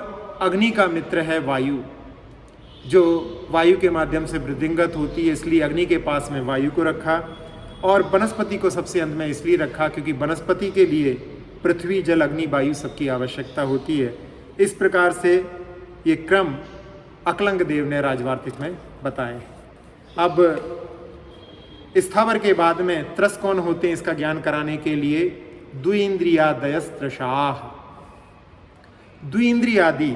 अग्नि का मित्र है वायु, जो वायु के माध्यम से वृद्धिंगत होती है, इसलिए अग्नि के पास में वायु को रखा। और वनस्पति को सबसे अंत में इसलिए रखा क्योंकि वनस्पति के लिए पृथ्वी, जल, अग्नि, वायु सबकी आवश्यकता होती है। इस प्रकार से ये क्रम अकलंग देव ने राजवार्तिक में बताए। अब स्थावर के बाद में त्रस कौन होते हैं इसका ज्ञान कराने के लिए द्विइंद्रियादयस्त्रशाः, द्विइंद्रियादि,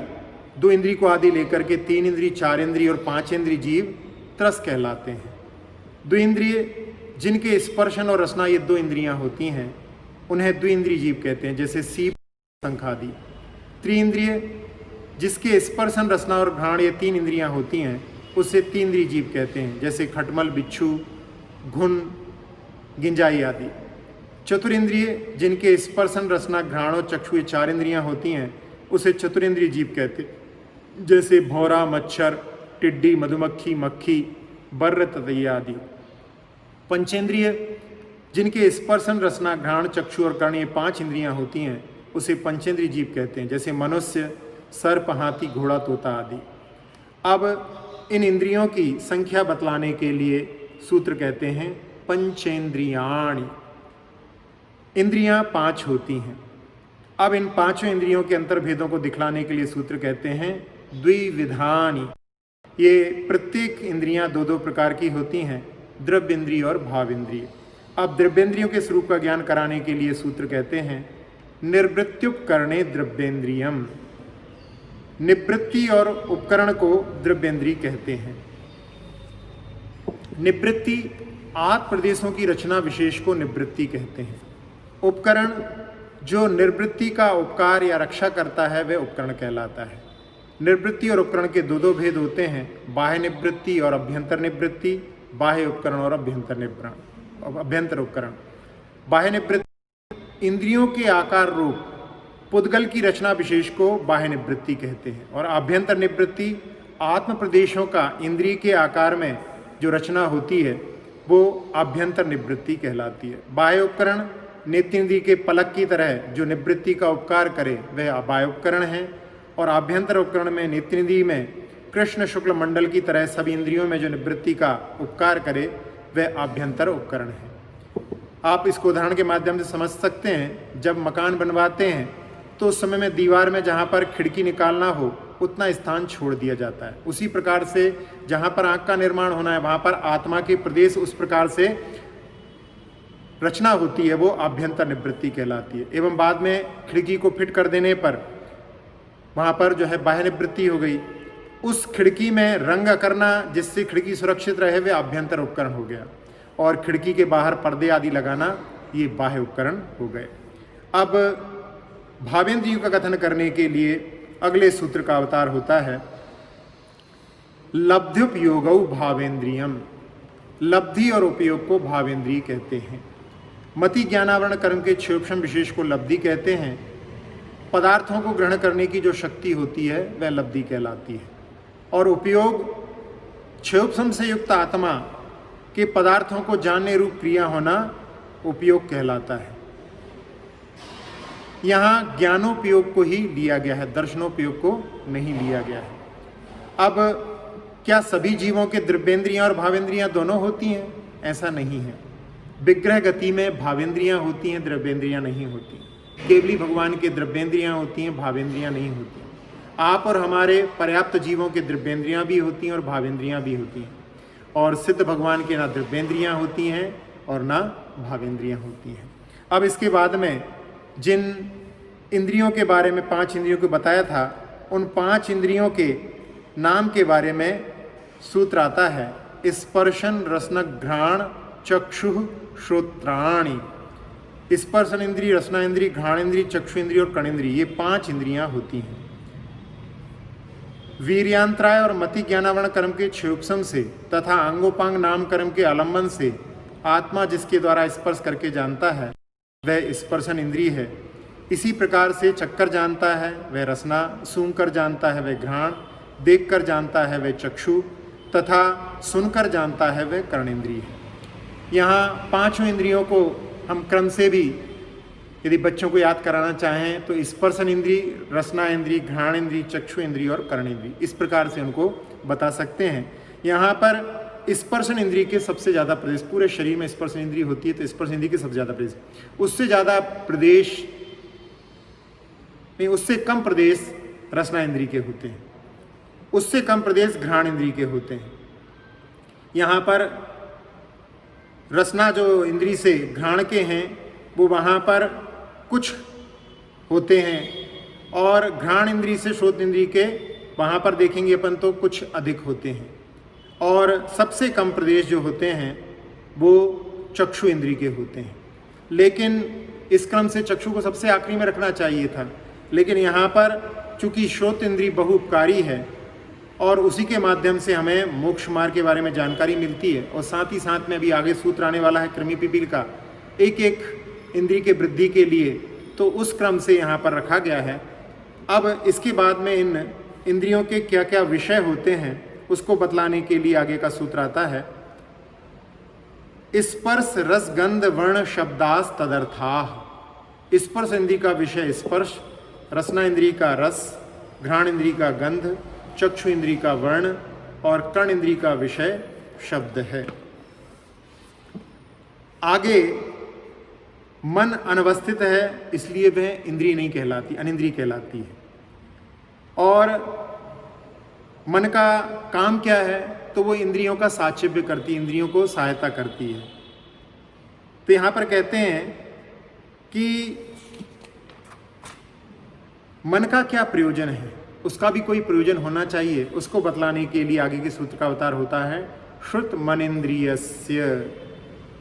दो इंद्री को आदि लेकर के 3 इंद्री, 4 इंद्री और 5 इंद्री जीव त्रस कहलाते हैं। द्विइंद्रिय जिनके स्पर्शन और रसना ये 2 इंद्रियां होती हैं उन्हें द्विइंद्रिय जीव कहते हैं, जैसे सीप, शंख आदि। त्रिइंद्रिय जिसके स्पर्शन, रसना और घ्राण ये 3 इंद्रियां होती हैं उसे 3 इंद्रिय जीव कहते हैं, जैसे खटमल, बिच्छू, घुन, गिंजाई आदि। चतुरिंद्रिय जिनके स्पर्शन, रसना, घ्राण और चक्षु ये 4 इंद्रियां होती हैं उसे चतुरिंद्रिय जीव कहते हैं, जैसे भौरा, मच्छर, टिड्डी, मधुमक्खी, मक्खी, बर्र, ततैया आदि। पंचेंद्रिय जिनके स्पर्शन, रसना, घ्राण, चक्षु और कर्ण ये 5 इंद्रियां होती हैं उसे पंचेंद्रिय जीव कहते हैं, जैसे मनुष्य, सर्प, हाथी, घोड़ा, तोता आदि। अब इन इंद्रियों की संख्या बतलाने के लिए सूत्र कहते हैं पंचेंद्रियाणि। इंद्रियां 5 होती हैं। अब इन 5 इंद्रियों के अंतर्भेदों को दिखलाने के लिए सूत्र कहते हैं द्विविधानि। ये प्रत्येक इंद्रियां 2-2 प्रकार की होती हैं, द्रव्येंद्रिय और भावेंद्रिय। अब द्रव्येंद्रियों के स्वरूप का ज्ञान कराने के लिए सूत्र कहते हैं निर्वृत्त्युपकरणे द्रव्येंद्रियम। निवृत्ति और उपकरण को द्रव्येंद्रिय कहते हैं। निवृत्ति आत्म प्रदेशों की रचना विशेष को निवृत्ति कहते हैं। उपकरण जो निर्वृत्ति का उपकार या रक्षा करता है वह उपकरण कहलाता है। निवृत्ति और उपकरण के 2-2 भेद होते हैं, बाह्य निवृत्ति और अभ्यंतर निवृत्ति, बाह्य उपकरण और अभ्यंतर उपकरण। बाह्य निवृत्ति इंद्रियों के आकार रूप पुद्गल की रचना विशेष को बाह्य निवृत्ति कहते हैं, और आभ्यंतर निवृत्ति आत्म प्रदेशों का इंद्रिय के आकार में जो रचना होती है वो आभ्यंतर निवृत्ति कहलाती है। बाह्य उपकरण नेत्रेंद्रिय के पलक की तरह जो निवृत्ति का उपकार करे वह बाह्य उपकरण है, और आभ्यंतर उपकरण में नेत्रेंद्रिय में कृष्ण शुक्ल मंडल की तरह सभी इंद्रियों में जो निवृत्ति का उपकार करे वह आभ्यंतर उपकरण है। आप इसको उदाहरण के माध्यम से समझ सकते हैं। जब मकान बनवाते हैं तो उस समय में दीवार में जहाँ पर खिड़की निकालना हो उतना स्थान छोड़ दिया जाता है। उसी प्रकार से जहाँ पर आँख का निर्माण होना है वहाँ पर आत्मा के प्रदेश उस प्रकार से रचना होती है, वो आभ्यंतर निवृत्ति कहलाती है। एवं बाद में खिड़की को फिट कर देने पर वहाँ पर जो है बाह्य निवृत्ति हो गई। उस खिड़की में रंग करना जिससे खिड़की सुरक्षित रहे वह आभ्यंतर उपकरण हो गया, और खिड़की के बाहर पर्दे आदि लगाना ये बाह्य उपकरण हो गए। अब भावेंद्रियों का कथन करने के लिए अगले सूत्र का अवतार होता है लब्ध्युपयोगौ भावेंद्रियम। लब्धि और उपयोग को भावेंद्रिय कहते हैं। मति ज्ञानावरण कर्म के क्षोभम विशेष को लब्धि कहते हैं। पदार्थों को ग्रहण करने की जो शक्ति होती है वह लब्धि कहलाती है, और उपयोग क्षोभम से युक्त आत्मा के पदार्थों को जानने रूप क्रिया होना उपयोग कहलाता है। यहाँ ज्ञानोपयोग को ही लिया गया है, दर्शनोपयोग को नहीं लिया गया है। अब क्या सभी जीवों के द्रव्येंद्रियां और भावेंद्रियां दोनों होती हैं? ऐसा नहीं है। विग्रह गति में भावेंद्रियां होती हैं, द्रव्येंद्रियां नहीं होती। केवली भगवान के द्रव्येंद्रियां होती हैं, भावेंद्रियां नहीं होती। आप और हमारे पर्याप्त जीवों के द्रव्येंद्रियां भी होती हैं और भावेंद्रियां भी होती हैं, और सिद्ध भगवान के ना द्रव्येंद्रियां होती हैं और ना भावेंद्रियां होती हैं। अब इसके बाद में जिन इंद्रियों के बारे में 5 इंद्रियों को बताया था, उन 5 इंद्रियों के नाम के बारे में सूत्र आता है। स्पर्शन रसना घ्राण चक्षु श्रोत्राणि। स्पर्शन इंद्रिय, रसना इंद्रिय, घ्राण इंद्रिय, चक्षु इंद्रिय और कर्णेंद्रिय, ये 5 इंद्रियां होती हैं। वीर्यांतराय और मति ज्ञानावरण कर्म के क्षयोपम से तथा अंगोपांग नाम कर्म के आलंबन से आत्मा जिसके द्वारा स्पर्श करके जानता है वह स्पर्शन इंद्रिय है। इसी प्रकार से चक्कर जानता है वह रसना, सूंघकर जानता है वह घ्राण, देखकर जानता है वह चक्षु तथा सुनकर जानता है वह कर्णेंद्रिय है। यहाँ 5 इंद्रियों को हम क्रम से भी यदि बच्चों को याद कराना चाहें तो स्पर्शन इंद्रिय, रसना इंद्रिय, घ्राण इंद्रिय, चक्षु इंद्रिय और कर्णेंद्रिय, इस प्रकार से उनको बता सकते हैं। यहाँ पर स्पर्शन इंद्रिय के सबसे ज़्यादा प्रदेश, पूरे शरीर में स्पर्शन इंद्रिय होती है तो स्पर्शन इंद्रिय के सबसे ज़्यादा प्रदेश, उससे ज़्यादा प्रदेश नहीं, उससे कम प्रदेश रसना इंद्रिय के होते हैं, उससे कम प्रदेश घ्राण इंद्रिय के होते हैं। यहाँ पर रसना जो इंद्रिय से घ्राण के हैं वो वहाँ पर कुछ होते हैं और घ्राण इंद्रिय से श्रोत इंद्रिय के वहाँ पर देखेंगे अपन तो कुछ अधिक होते हैं। और सबसे कम प्रदेश जो होते हैं वो चक्षु इंद्रिय के होते हैं। लेकिन इस क्रम से चक्षु को सबसे आखिरी में रखना चाहिए था, लेकिन यहाँ पर चूँकि श्रोत इंद्रिय बहुपकारी है और उसी के माध्यम से हमें मोक्ष मार्ग के बारे में जानकारी मिलती है, और साथ ही साथ में अभी आगे सूत्र आने वाला है कृमि पिपील का, एक एक इंद्रिय के वृद्धि के लिए, तो उस क्रम से यहाँ पर रखा गया है। अब इसके बाद में इन इंद्रियों के क्या क्या विषय होते हैं उसको बतलाने के लिए आगे का सूत्र आता है। स्पर्श रस गंध वर्ण शब्दास तदर्थाः। स्पर्श इंद्रिय का विषय स्पर्श, रसना इंद्रिय का रस, घ्राण इंद्रिय का गंध, चक्षु इंद्रिय का वर्ण और कर्ण इंद्रिय का विषय शब्द है। आगे मन अनवस्थित है इसलिए वह इंद्रिय नहीं कहलाती, अनिंद्रिय कहलाती है। और मन का काम क्या है तो वो इंद्रियों का साचिव्य करती, इंद्रियों को सहायता करती है। तो यहाँ पर कहते हैं कि मन का क्या प्रयोजन है, उसका भी कोई प्रयोजन होना चाहिए, उसको बतलाने के लिए आगे के सूत्र का अवतार होता है श्रुत मनेन्द्रियस्य।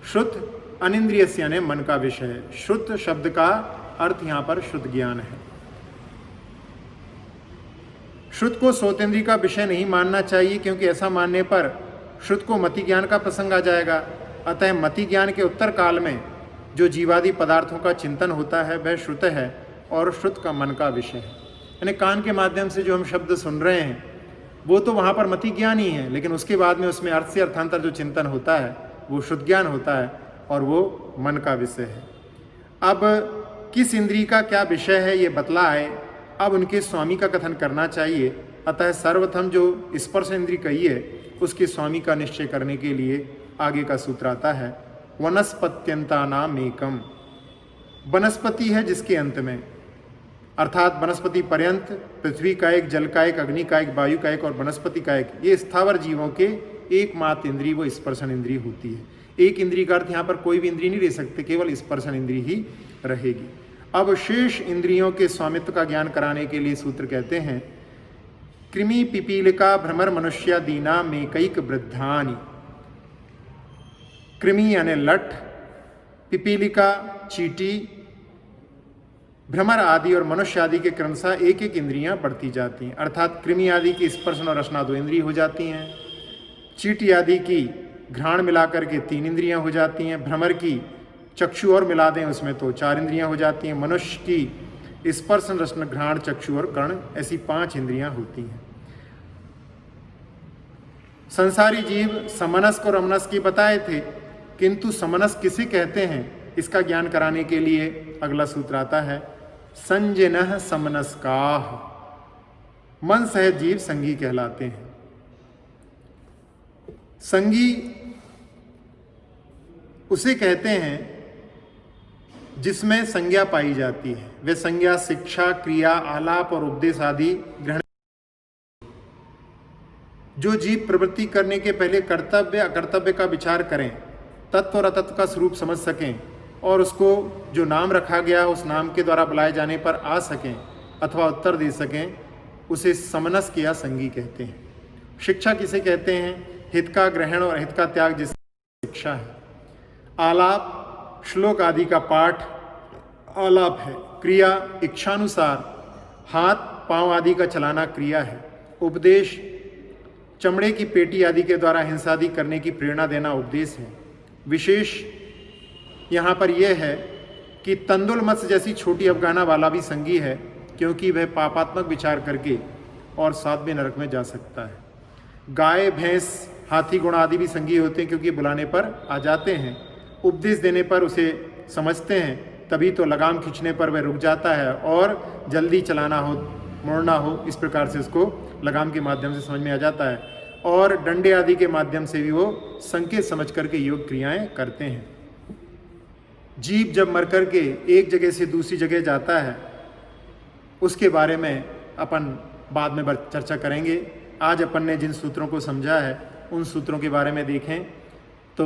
श्रुत अनिंद्रियस्य यानी मन का विषय। श्रुत शब्द का अर्थ यहाँ पर शुद्ध ज्ञान है। श्रुत को श्रोतेंद्रिय का विषय नहीं मानना चाहिए, क्योंकि ऐसा मानने पर श्रुत को मति ज्ञान का प्रसंग आ जाएगा। अतः मति ज्ञान के उत्तर काल में जो जीवादि पदार्थों का चिंतन होता है वह श्रुत है और श्रुत का मन का विषय है। यानी कान के माध्यम से जो हम शब्द सुन रहे हैं वो तो वहाँ पर मति ज्ञान ही है, लेकिन उसके बाद में उसमें अर्थ से अर्थांतर जो चिंतन होता है वो शुद्ध ज्ञान होता है और वो मन का विषय है। अब किस इंद्रिय का क्या विषय है ये बतलाए, अब उनके स्वामी का कथन करना चाहिए। अतः सर्वप्रथम जो स्पर्श इंद्रिय कही है उसके स्वामी का निश्चय करने के लिए आगे का सूत्र आता है वनस्पत्यंता नाम एकम। वनस्पति है जिसके अंत में, अर्थात वनस्पति पर्यंत पृथ्वी का एक, जल का एक, अग्नि का एक, वायु का एक और वनस्पति का एक, ये स्थावर जीवों के एकमात्र इंद्रिय वो स्पर्शन इंद्रिय होती है। एक इंद्रिय का अर्थ यहाँ पर कोई भी इंद्रिय नहीं ले सकते, केवल स्पर्शन इंद्रिय ही रहेगी। अब शेष इंद्रियों के स्वामित्व का ज्ञान कराने के लिए सूत्र कहते हैं कृमि पिपीलिका भ्रमर मनुष्यादीना मेकैक वृद्धानि। कृमि यानी लठ, पिपीलिका चींटी, भ्रमर आदि और मनुष्य आदि के क्रमशः एक एक इंद्रियां बढ़ती जाती हैं। अर्थात कृमि आदि की स्पर्शन और रसना 2 इंद्रिय हो जाती हैं, चींटी आदि की घ्राण मिलाकर के 3 इंद्रियां हो जाती हैं, भ्रमर की चक्षु और मिला दें उसमें तो 4 इंद्रियां हो जाती हैं, मनुष्य की स्पर्शन रसन घ्राण चक्षु और कर्ण ऐसी 5 इंद्रियां होती हैं। संसारी जीव समनस्क और अमनस्क की बताए थे, किंतु समनस्क किसे कहते हैं इसका ज्ञान कराने के लिए अगला सूत्र आता है संजनः समनस्काः। मन सहित जीव संगी कहलाते हैं। संगी उसे कहते हैं जिसमें संज्ञा पाई जाती है। वे संज्ञा शिक्षा, क्रिया, आलाप और उपदेश आदि ग्रहण। जो जीव प्रवृत्ति करने के पहले कर्तव्य अकर्तव्य का विचार करें तत्व और अतत्व का स्वरूप समझ सकें और उसको जो नाम रखा गया उस नाम के द्वारा बुलाए जाने पर आ सकें अथवा उत्तर दे सकें, उसे समनस्क या संगी कहते हैं। शिक्षा किसे कहते हैं? हित का ग्रहण और हित का त्याग जिसकी शिक्षा है। आलाप श्लोक आदि का पाठ आलाप है। क्रिया इच्छानुसार हाथ पांव आदि का चलाना क्रिया है। उपदेश चमड़े की पेटी आदि के द्वारा हिंसादि करने की प्रेरणा देना उपदेश है। विशेष यहाँ पर यह है कि तंदुल मत्स्य जैसी छोटी अफगाना वाला भी संगी है, क्योंकि वह पापात्मक विचार करके और सातवें नरक में जा सकता है। गाय भैंस हाथी घोड़ा आदि भी संगी होते हैं, क्योंकि बुलाने पर आ जाते हैं। उपदेश देने पर उसे समझते हैं, तभी तो लगाम खींचने पर वह रुक जाता है और जल्दी चलाना हो मोड़ना हो, इस प्रकार से उसको लगाम के माध्यम से समझ में आ जाता है। और डंडे आदि के माध्यम से भी वो संकेत समझ करके योग क्रियाएं करते हैं। जीव जब मर करके एक जगह से दूसरी जगह जाता है, उसके बारे में अपन बाद में चर्चा करेंगे। आज अपन ने जिन सूत्रों को समझा है उन सूत्रों के बारे में देखें तो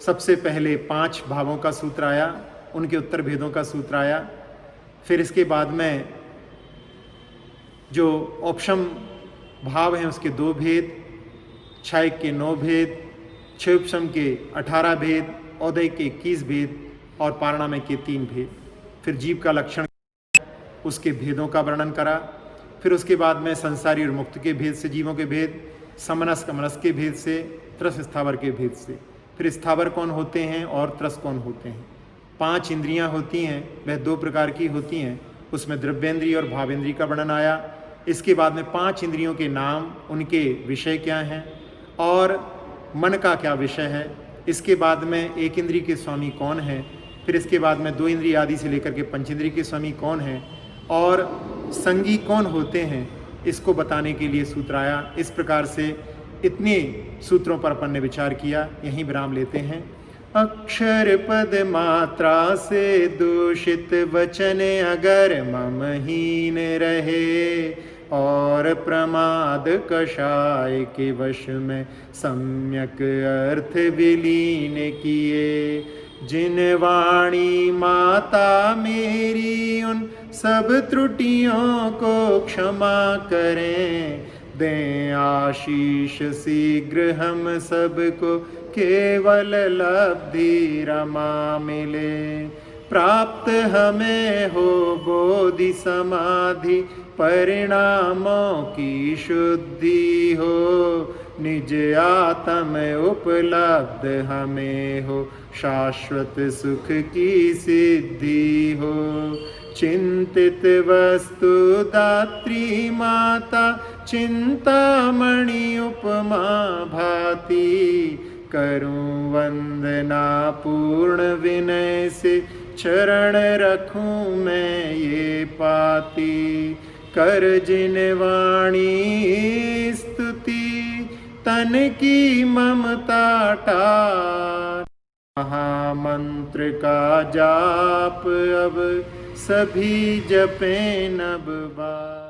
सबसे पहले 5 भावों का सूत्र आया, उनके उत्तर भेदों का सूत्र आया। फिर इसके बाद में जो औपशम भाव हैं उसके 2 भेद, क्षायक के 9 भेद, क्षयोपशम के 18 भेद, औदयिक के 21 भेद और पारणामिक के 3 भेद। फिर जीव का लक्षण, उसके भेदों का वर्णन करा। फिर उसके बाद में संसारी और मुक्त के भेद से जीवों के भेद, समनस्क अमनस्क के भेद से, त्रस स्थावर के भेद से। फिर स्थावर कौन होते हैं और त्रस कौन होते हैं। 5 इंद्रियां होती हैं, वह 2 प्रकार की होती हैं, उसमें द्रव्येंद्रिय और भावेंद्रिय का वर्णन आया। इसके बाद में 5 इंद्रियों के नाम, उनके विषय क्या हैं और मन का क्या विषय है। इसके बाद में 1 इंद्रिय के स्वामी कौन हैं। फिर इसके बाद में 2 इंद्रिय आदि से लेकर के 5 इंद्रिय के स्वामी कौन हैं और संगी कौन होते हैं, इसको बताने के लिए सूत्र आया। इस प्रकार से इतने सूत्रों पर अपन ने विचार किया। यहीं विराम लेते हैं। अक्षर पद मात्रा से दूषित वचन अगर ममहीन रहे और प्रमाद कषाय के वश में सम्यक अर्थ विलीन किए, जिन वाणी माता मेरी उन सब त्रुटियों को क्षमा करें, दें आशीष शीघ्र हम सबको केवल लब्धि रमा मिले। प्राप्त हमें हो बोधि समाधि परिणामों की शुद्धि हो, निज आत्म उपलब्ध हमें हो शाश्वत सुख की सिद्धि हो। चिंतित वस्तु दात्री माता चिंतामणि उपमा भाति, करूं वंदना पूर्ण विनय से चरण रखूं मैं ये पाती। कर जिन वाणी स्तुति तन की ममता टार, महामंत्र का जाप अब सभी जपें नब बार।